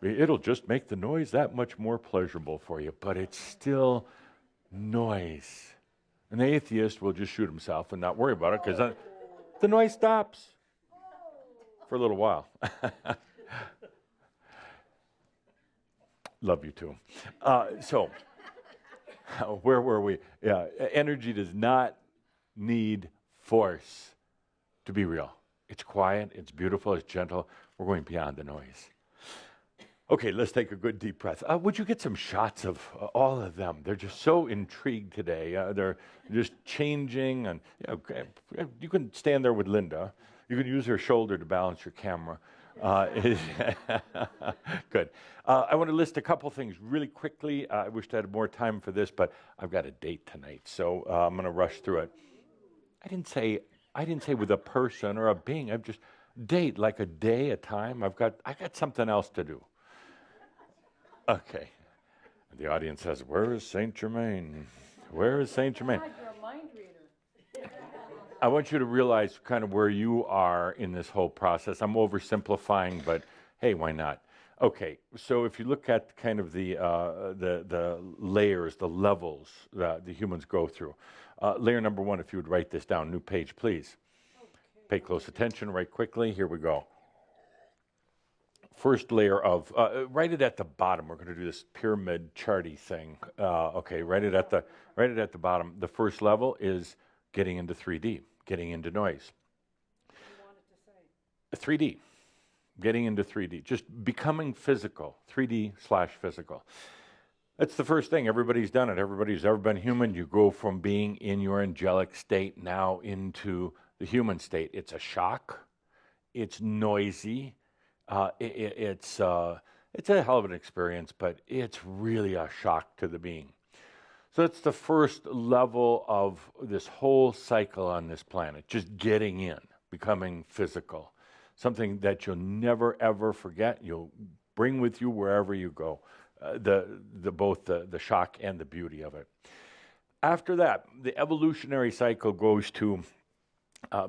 It'll just make the noise that much more pleasurable for you, but it's still noise. An atheist will just shoot himself and not worry about it because the noise stops for a little while. Love you too. So, where were we? Yeah, energy does not need force to be real. It's quiet, it's beautiful, it's gentle. We're going beyond the noise. Okay, let's take a good deep breath. Would you get some shots of all of them? They're just so intrigued today. They're just changing, and you can stand there with Linda. You can use her shoulder to balance your camera. Good. I want to list a couple things really quickly. I wish I had more time for this, but I've got a date tonight, so I'm going to rush through it. I didn't say with a person or a being. Date, like a day, a time. I got something else to do. Okay. The audience says, "Where is Saint Germain? Where is Saint Germain?" I want you to realize kind of where you are in this whole process. I'm oversimplifying, but hey, why not? Okay, so if you look at kind of the layers, the levels that the humans go through, layer number one, if you would write this down, new page, please. Pay close attention, write quickly. Here we go. First layer of, write it at the bottom. We're going to do this pyramid charty thing. Okay, write it at the bottom. The first level is getting into 3D, getting into noise. 3D, getting into 3D, just becoming physical, 3D/physical. That's the first thing. Everybody's done it. Everybody's ever been human. You go from being in your angelic state now into the human state. It's a shock. It's noisy. It's a hell of an experience, but it's really a shock to the being. So it's the first level of this whole cycle on this planet, just getting in, becoming physical, something that you'll never, ever forget. You'll bring with you wherever you go, both the shock and the beauty of it. After that, the evolutionary cycle goes to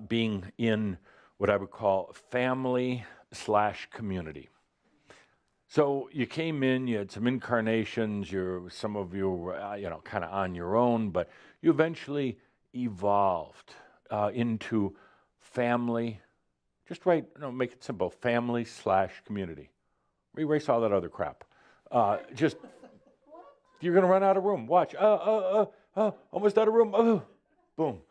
being in what I would call family/community. So you came in, you had some incarnations, some of you were, kind of on your own, but you eventually evolved into family. Just write, make it simple, family/community. Erase all that other crap. Just, you're going to run out of room. Watch. Almost out of room. Boom.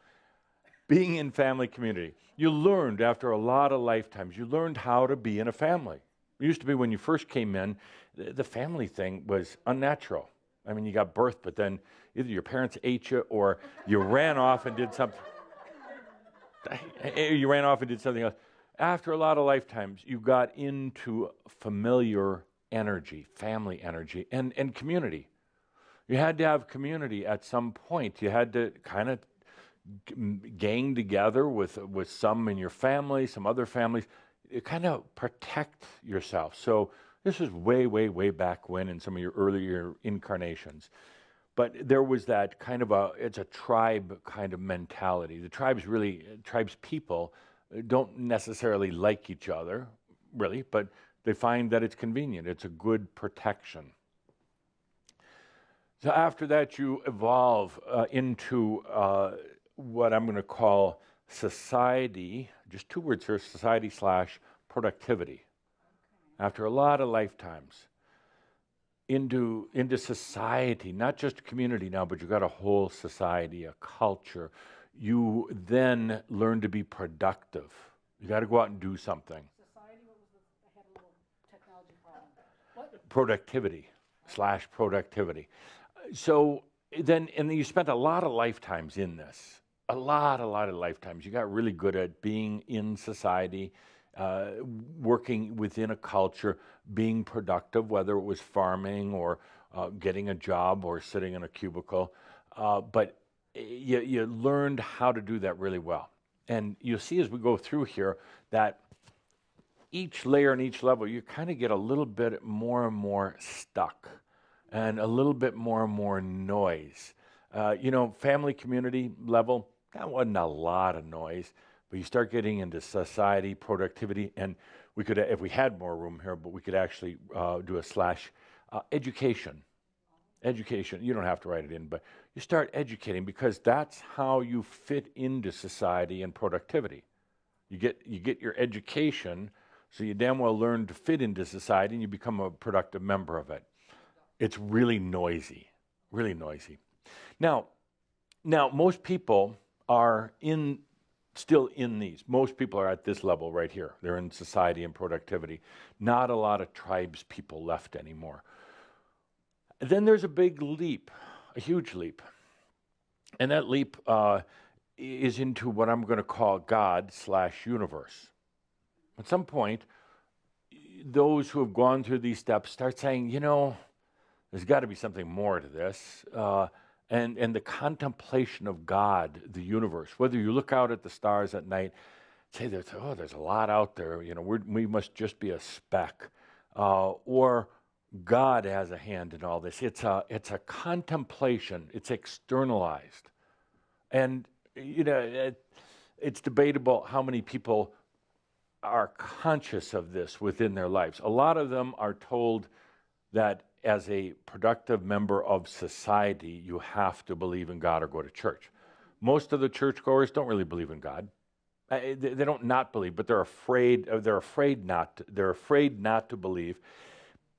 Being in family community. You learned after a lot of lifetimes, you learned how to be in a family. It used to be when you first came in, the family thing was unnatural. I mean, you got birth, but then either your parents ate you or you ran off and did something. You ran off and did something else. After a lot of lifetimes, you got into familiar energy, family energy, and community. You had to have community at some point. You had to kind of gang together with some in your family, some other families. You kind of protect yourself. So this is way, way, way back when in some of your earlier incarnations. But there was that kind of it's a tribe kind of mentality. The tribes people don't necessarily like each other, really, but they find that it's convenient. It's a good protection. So after that, you evolve into what I'm going to call society, just two words here, society/productivity. After a lot of lifetimes, into society, not just community now, but you've got a whole society, a culture. You then learn to be productive. You got to go out and do something. Society, what was I had a little technology problem. What? Productivity/productivity. So then you spent a lot of lifetimes in this. A lot of lifetimes. You got really good at being in society, working within a culture, being productive, whether it was farming or getting a job or sitting in a cubicle. But you learned how to do that really well. And you'll see as we go through here that each layer and each level, you kind of get a little bit more and more stuck and a little bit more and more noise. Family community level, that wasn't a lot of noise, but you start getting into society, productivity, and we could, if we had more room here, but we could actually do a / education. Education, you don't have to write it in, but you start educating because that's how you fit into society and productivity. You get your education, so you damn well learn to fit into society and you become a productive member of it. It's really noisy, really noisy. Now most people are still in these. Most people are at this level right here. They're in society and productivity. Not a lot of tribes people left anymore. Then there's a big leap, a huge leap. And that leap is into what I'm going to call God/universe. At some point, those who have gone through these steps start saying, there's got to be something more to this. And the contemplation of God, the universe, whether you look out at the stars at night, say there's a lot out there. We must just be a speck, or God has a hand in all this. It's a contemplation. It's externalized, and it's debatable how many people are conscious of this within their lives. A lot of them are told that as a productive member of society, you have to believe in God or go to church. Most of the churchgoers don't really believe in God. They don't not believe, but they're afraid not to believe.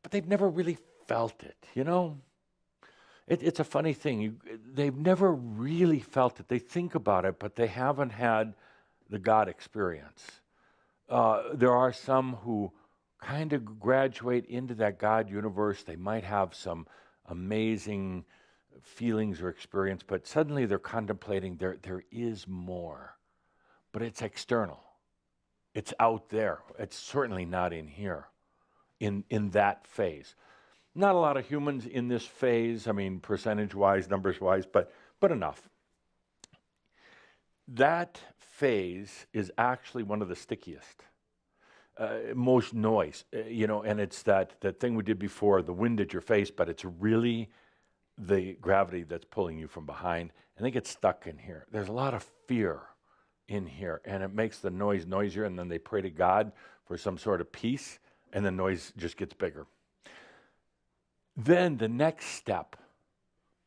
But they've never really felt it. It's a funny thing. They've never really felt it. They think about it, but they haven't had the God experience. There are some who kind of graduate into that God universe. They might have some amazing feelings or experience, but suddenly they're contemplating there is more. But it's external. It's out there. It's certainly not in here, in that phase. Not a lot of humans in this phase, percentage-wise, numbers-wise, but enough. That phase is actually one of the stickiest. Most noise, and it's that thing we did before, the wind at your face, but it's really the gravity that's pulling you from behind, and they get stuck in here. There's a lot of fear in here, and it makes the noise noisier, and then they pray to God for some sort of peace, and the noise just gets bigger. Then the next step,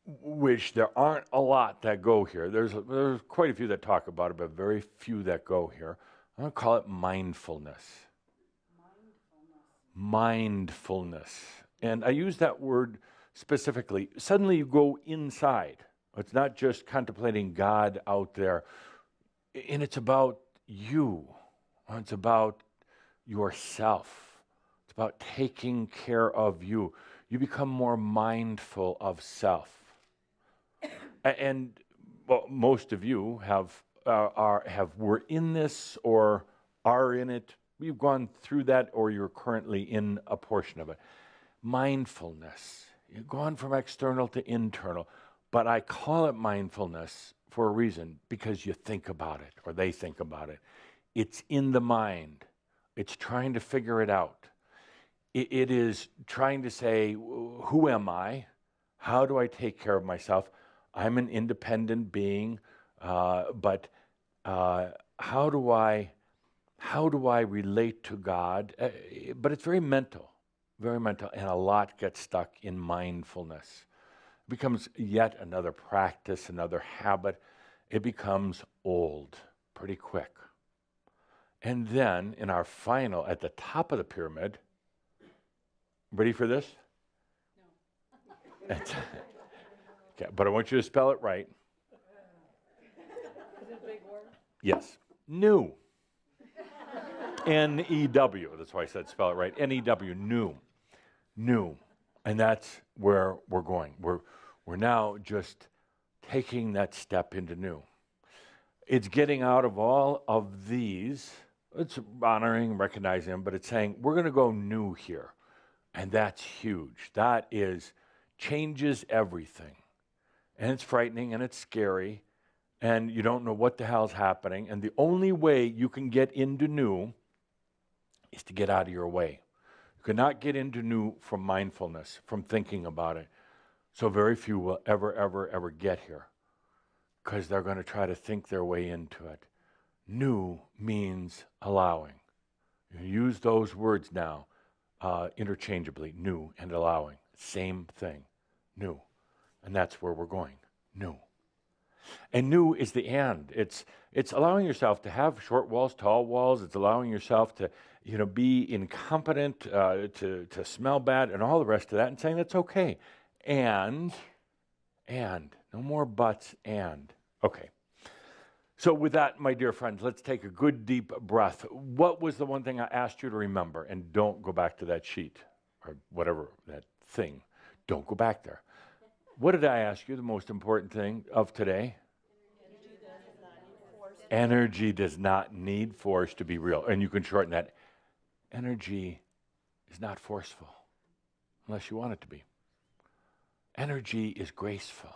which there aren't a lot that go here, there's quite a few that talk about it, but very few that go here. I'm going to call it mindfulness. Mindfulness. And I use that word specifically. Suddenly you go inside. It's not just contemplating God out there. And it's about you. It's about yourself. It's about taking care of you. You become more mindful of self. And most of you were in this or are in it. You've gone through that, or you're currently in a portion of it. Mindfulness. You've gone from external to internal. But I call it mindfulness for a reason, because you think about it, or they think about it. It's in the mind. It's trying to figure it out. It is trying to say, who am I? How do I take care of myself? I'm an independent being, but how do I relate to God? But it's very mental, and a lot gets stuck in mindfulness. It becomes yet another practice, another habit. It becomes old pretty quick. And then in our final, at the top of the pyramid, ready for this? No. Okay, but I want you to spell it right. Is it a big word? Yes. New. N-E-W. That's why I said spell it right. N-E-W. New. New. And that's where we're going. We're now just taking that step into new. It's getting out of all of these. It's honoring, recognizing them, but it's saying we're going to go new here. And that's huge. That changes everything. And it's frightening and it's scary. And you don't know what the hell's happening. And the only way you can get into new is to get out of your way. You cannot get into new from mindfulness, from thinking about it. So very few will ever get here, because they're going to try to think their way into it. New means allowing. You use those words now interchangeably, new and allowing. Same thing, new. And that's where we're going, new. And new is the end. It's allowing yourself to have short walls, tall walls. It's allowing yourself to be incompetent, to smell bad, and all the rest of that, and saying that's okay. And no more buts. And okay. So with that, my dear friends, let's take a good deep breath. What was the one thing I asked you to remember? And don't go back to that sheet or whatever, that thing. Don't go back there. What did I ask you, the most important thing of today? Energy does not need force to be real. And you can shorten that. Energy is not forceful unless you want it to be. Energy is graceful.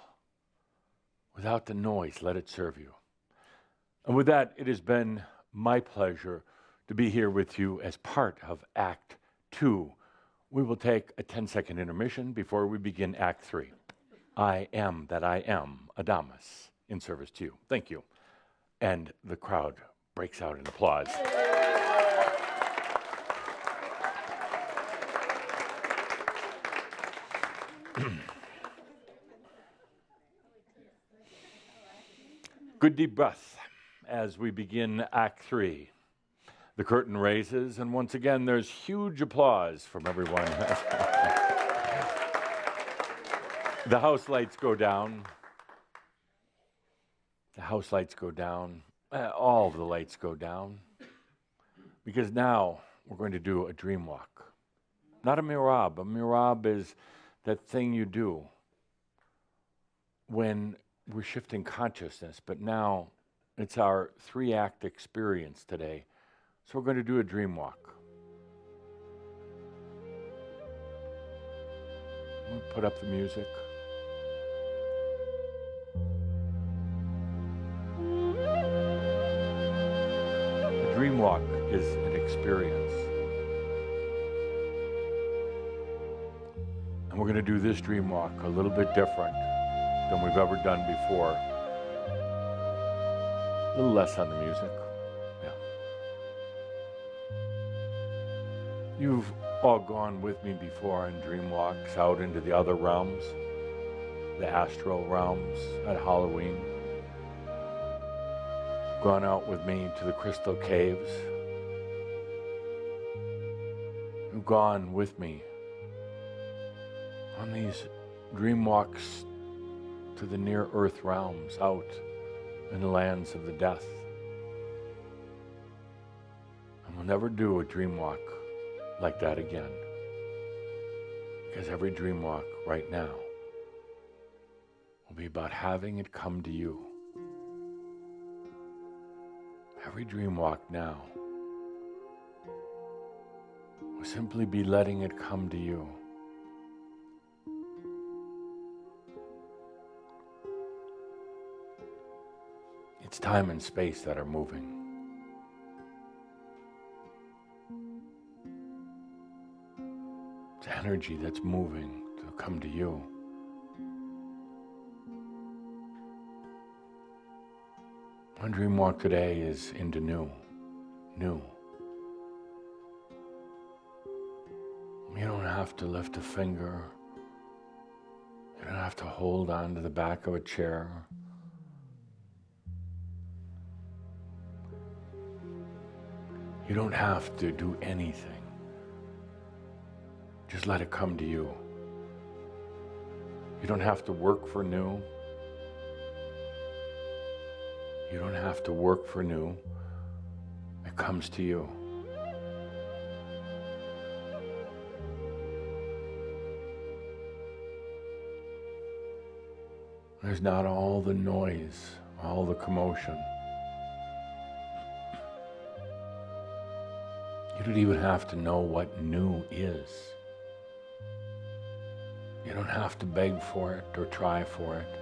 Without the noise, let it serve you. And with that, it has been my pleasure to be here with you as part of Act 2. We will take a 10-second intermission before we begin Act 3. I am that I am, Adamus, in service to you. Thank you. And the crowd breaks out in applause. Good deep breath as we begin Act 3. The curtain raises, and once again, there's huge applause from everyone. The house lights go down. The house lights go down. All of the lights go down. Because now we're going to do a dream walk. Not a mirab. A mirab is that thing you do when we're shifting consciousness, but now it's our 3-act experience today. So we're going to do a dream walk. We'll put up the music. A dream walk is an experience. And we're going to do this dream walk a little bit different than we've ever done before. A little less on the music. Yeah. You've all gone with me before on dream walks out into the other realms, the astral realms at Halloween. Gone out with me to the crystal caves. You've gone with me on these dream walks to the near earth realms out in the lands of the death. And we'll never do a dream walk like that again. Because every dream walk right now will be about having it come to you. Every dream walk now will simply be letting it come to you. It's time and space that are moving. It's energy that's moving to come to you. One dream walk today is into new. New. You don't have to lift a finger. You don't have to hold on to the back of a chair. You don't have to do anything. Just let it come to you. You don't have to work for new. You don't have to work for new. It comes to you. There's not all the noise, all the commotion. You don't even have to know what new is. You don't have to beg for it or try for it,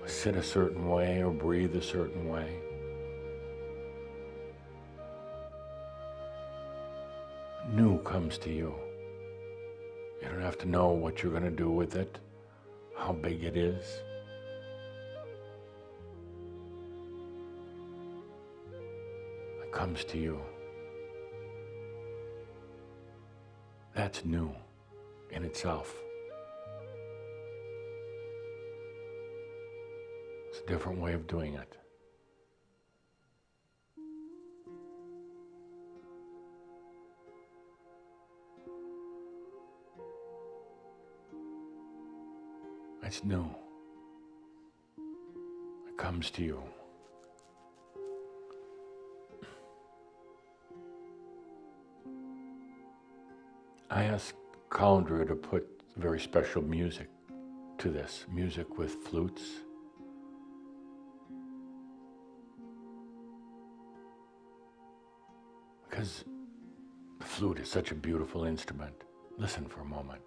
or sit a certain way or breathe a certain way. New comes to you. You don't have to know what you're going to do with it, how big it is. It comes to you. That's new in itself. It's a different way of doing it. It's new. It comes to you. I asked Cauldre to put very special music to this, music with flutes. Because the flute is such a beautiful instrument. Listen for a moment.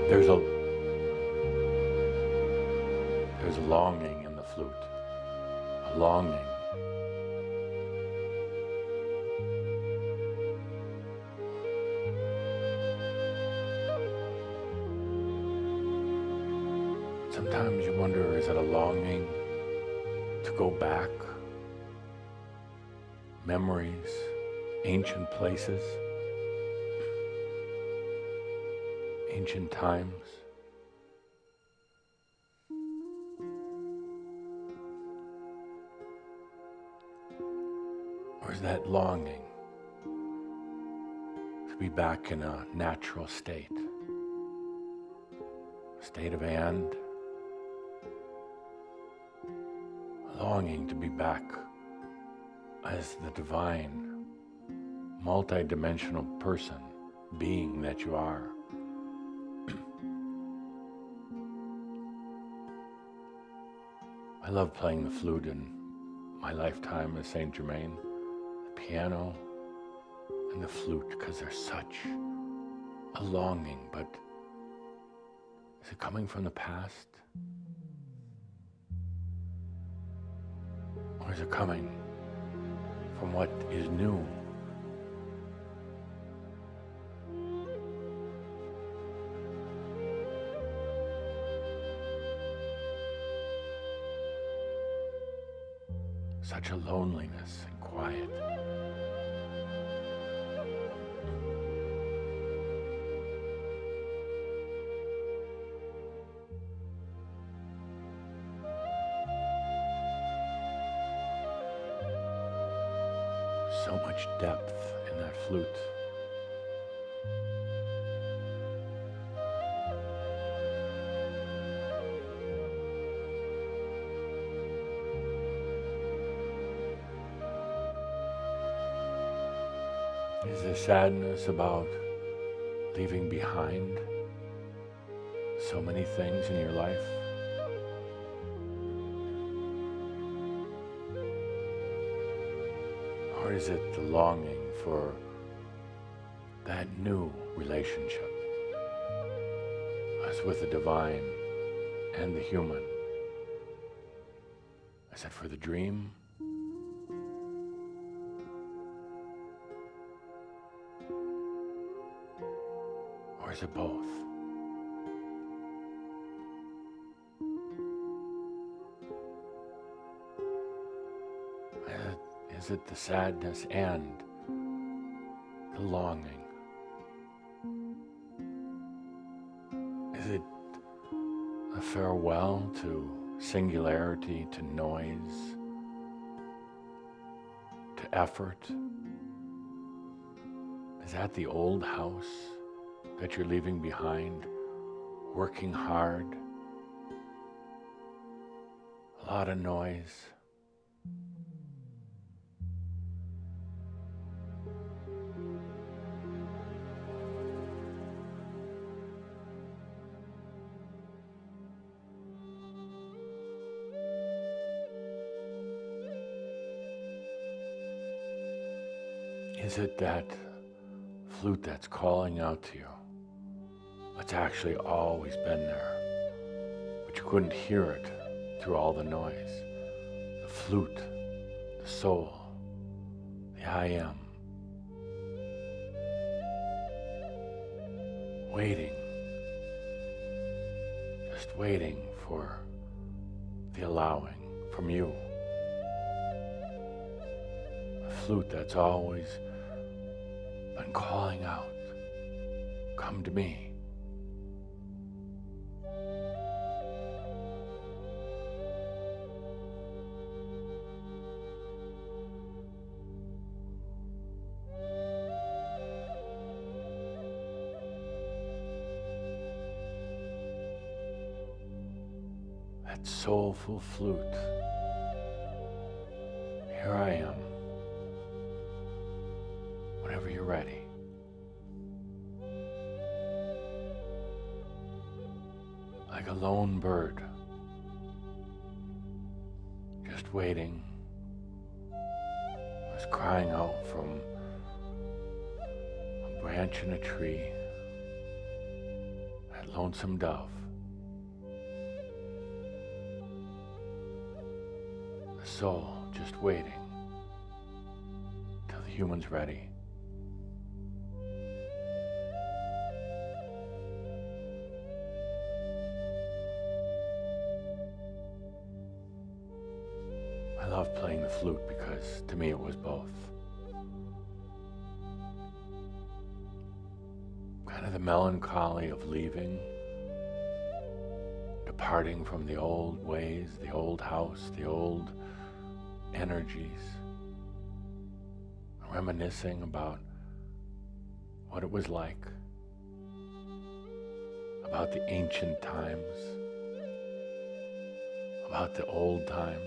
There's a longing in the flute, a longing. Sometimes you wonder, is it a longing to go back? Memories, ancient places, ancient times. Or is that longing to be back in a natural state, a state of and, longing to be back as the divine, multi-dimensional person, being that you are. I love playing the flute in my lifetime as Saint Germain, the piano and the flute, because there's such a longing, but is it coming from the past? Or is it coming from what is new? Such a loneliness and quiet. So much depth in that flute. Is there sadness about leaving behind so many things in your life? Or is it the longing for that new relationship, as with the divine and the human? Is it for the dream? Or is it both? Is it the sadness and the longing? Is it a farewell to singularity, to noise, to effort? Is that the old house that you're leaving behind, working hard, a lot of noise? Is it that flute that's calling out to you, that's actually always been there, but you couldn't hear it through all the noise? The flute, the soul, the I am. Waiting, just waiting for the allowing from you. A flute that's always been calling out, come to me. That soulful flute. Here I am. Whenever you're ready. Like a lone bird, just waiting, was crying out from a branch in a tree. That lonesome dove. The soul just waiting till the human's ready. I love playing the flute because to me it was both. Kind of the melancholy of leaving, departing from the old ways, the old house, the old energies, reminiscing about what it was like, about the ancient times, about the old times.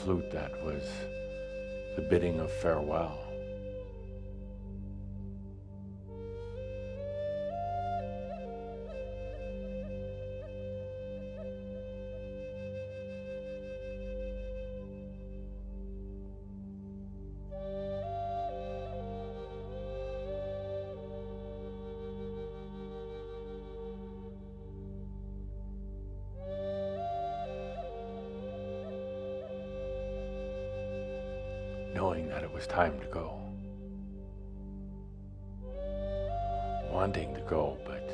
Flute that was the bidding of farewell. Knowing that it was time to go. Wanting to go, but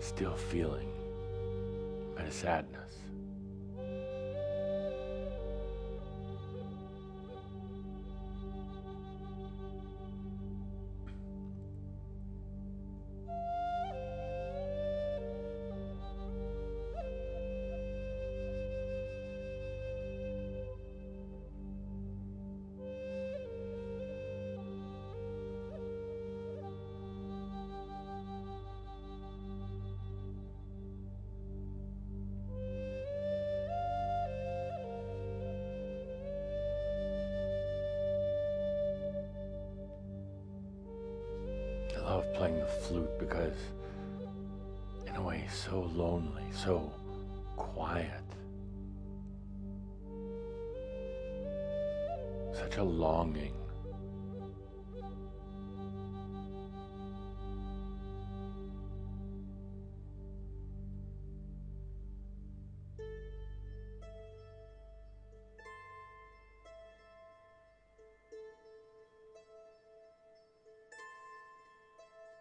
still feeling a bit of sadness. I love playing the flute because, in a way, so lonely, so quiet. Such a longing.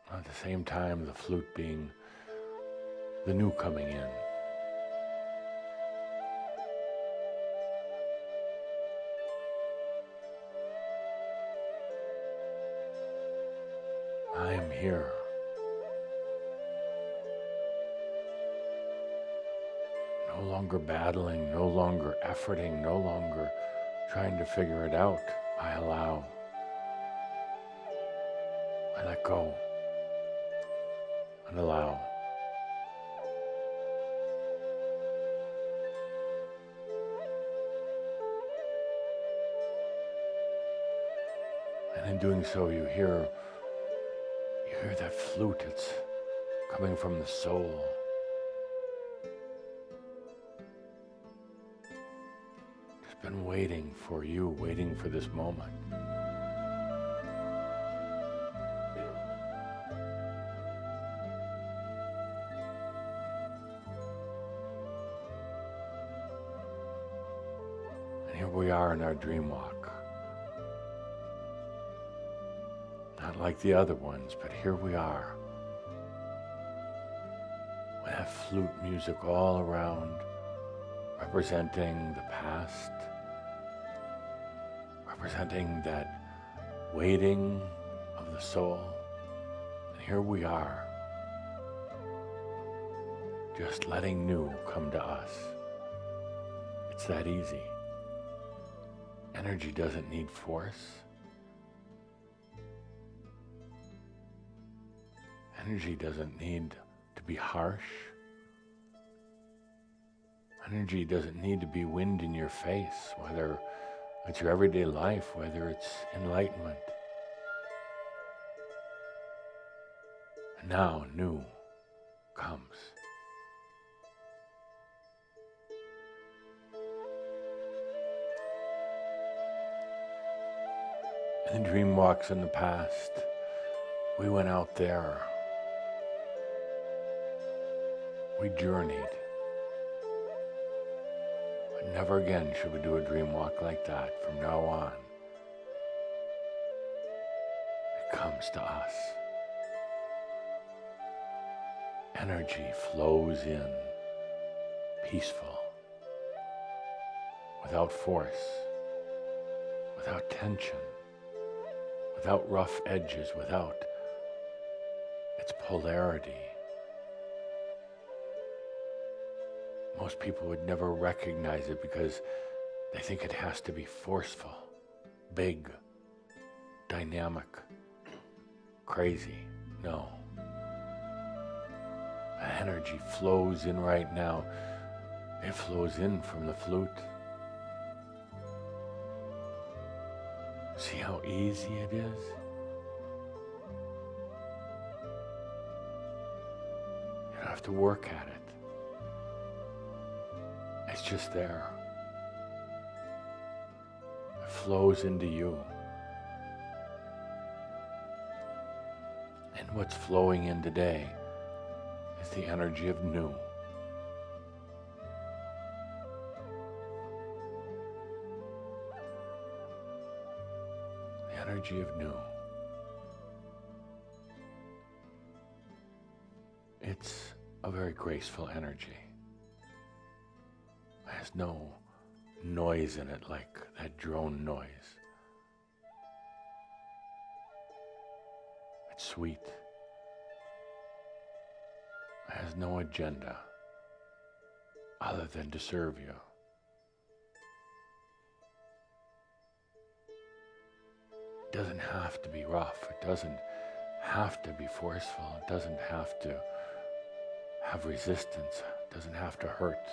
At the same time, the flute being the new coming in. I am here. No longer battling, no longer efforting, no longer trying to figure it out. I allow. I let go. And allow. And in doing so, you hear that flute. It's coming from the soul. Just been waiting for you, waiting for this moment. Here we are in our dream walk. Not like the other ones, but here we are. We have flute music all around, representing the past, representing that waiting of the soul. And here we are, just letting new come to us. It's that easy. Energy doesn't need force. Energy doesn't need to be harsh. Energy doesn't need to be wind in your face, whether it's your everyday life, whether it's enlightenment. And now new comes. In the dream walks in the past, we went out there. We journeyed. But never again should we do a dream walk like that from now on. It comes to us. Energy flows in, peaceful, without force, without tension, without rough edges, without its polarity. Most people would never recognize it because they think it has to be forceful, big, dynamic, crazy. No. The energy flows in right now. It flows in from the flute. See how easy it is? You don't have to work at it. It's just there. It flows into you. And what's flowing in today is the energy of new. The energy of new. It's a very graceful energy. It has no noise in it like that drone noise. It's sweet. It has no agenda other than to serve you. It doesn't have to be rough. It doesn't have to be forceful. It doesn't have to have resistance. It doesn't have to hurt.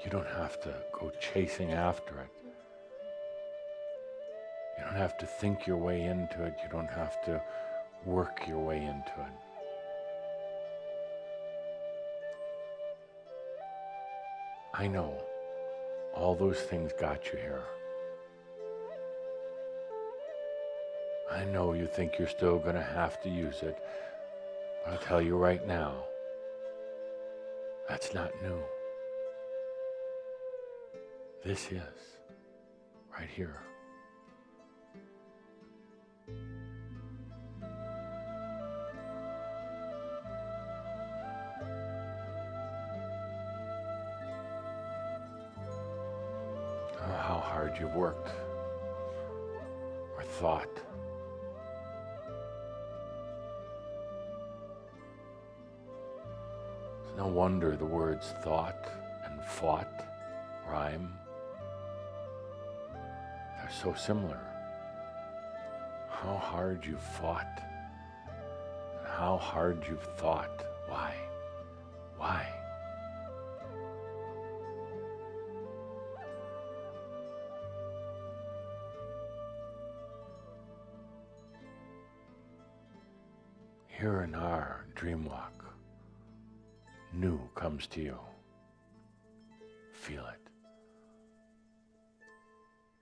You don't have to go chasing after it. You don't have to think your way into it. You don't have to work your way into it. I know all those things got you here. I know you think you're still going to have to use it, but I'll tell you right now, that's not new. This is, right here. Oh, how hard you've worked, or thought. It's no wonder the words thought and fought rhyme. They're so similar. How hard you've fought, and how hard you've thought. Why? Why? Here in our dream walk, new comes to you. Feel it.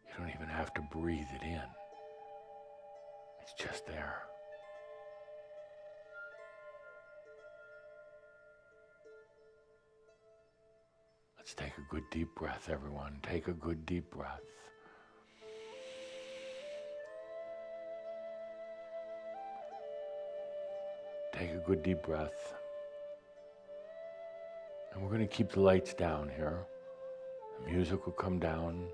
You don't even have to breathe it in. It's just there. Let's take a good deep breath, everyone. Take a good deep breath. Take a good deep breath. And we're going to keep the lights down here. The music will come down.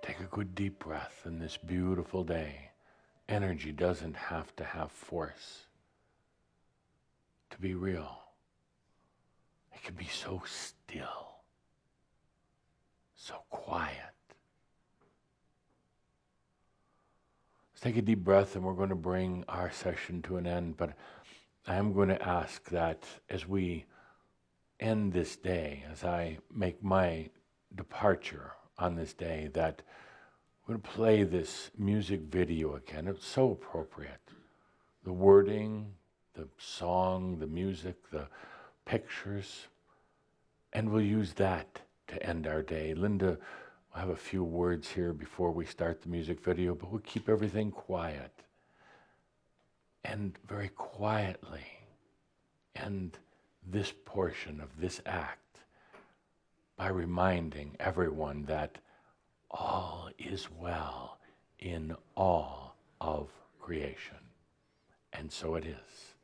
Take a good deep breath in this beautiful day. Energy doesn't have to have force to be real. It can be so still, so quiet. Let's take a deep breath and we're going to bring our session to an end, but I am going to ask that as we end this day, as I make my departure on this day, that we're going to play this music video again. It's so appropriate. The wording, the song, the music, the pictures, and we'll use that to end our day. Linda will have a few words here before we start the music video, but we'll keep everything quiet and very quietly end this portion of this act by reminding everyone that all is well in all of creation. And so it is.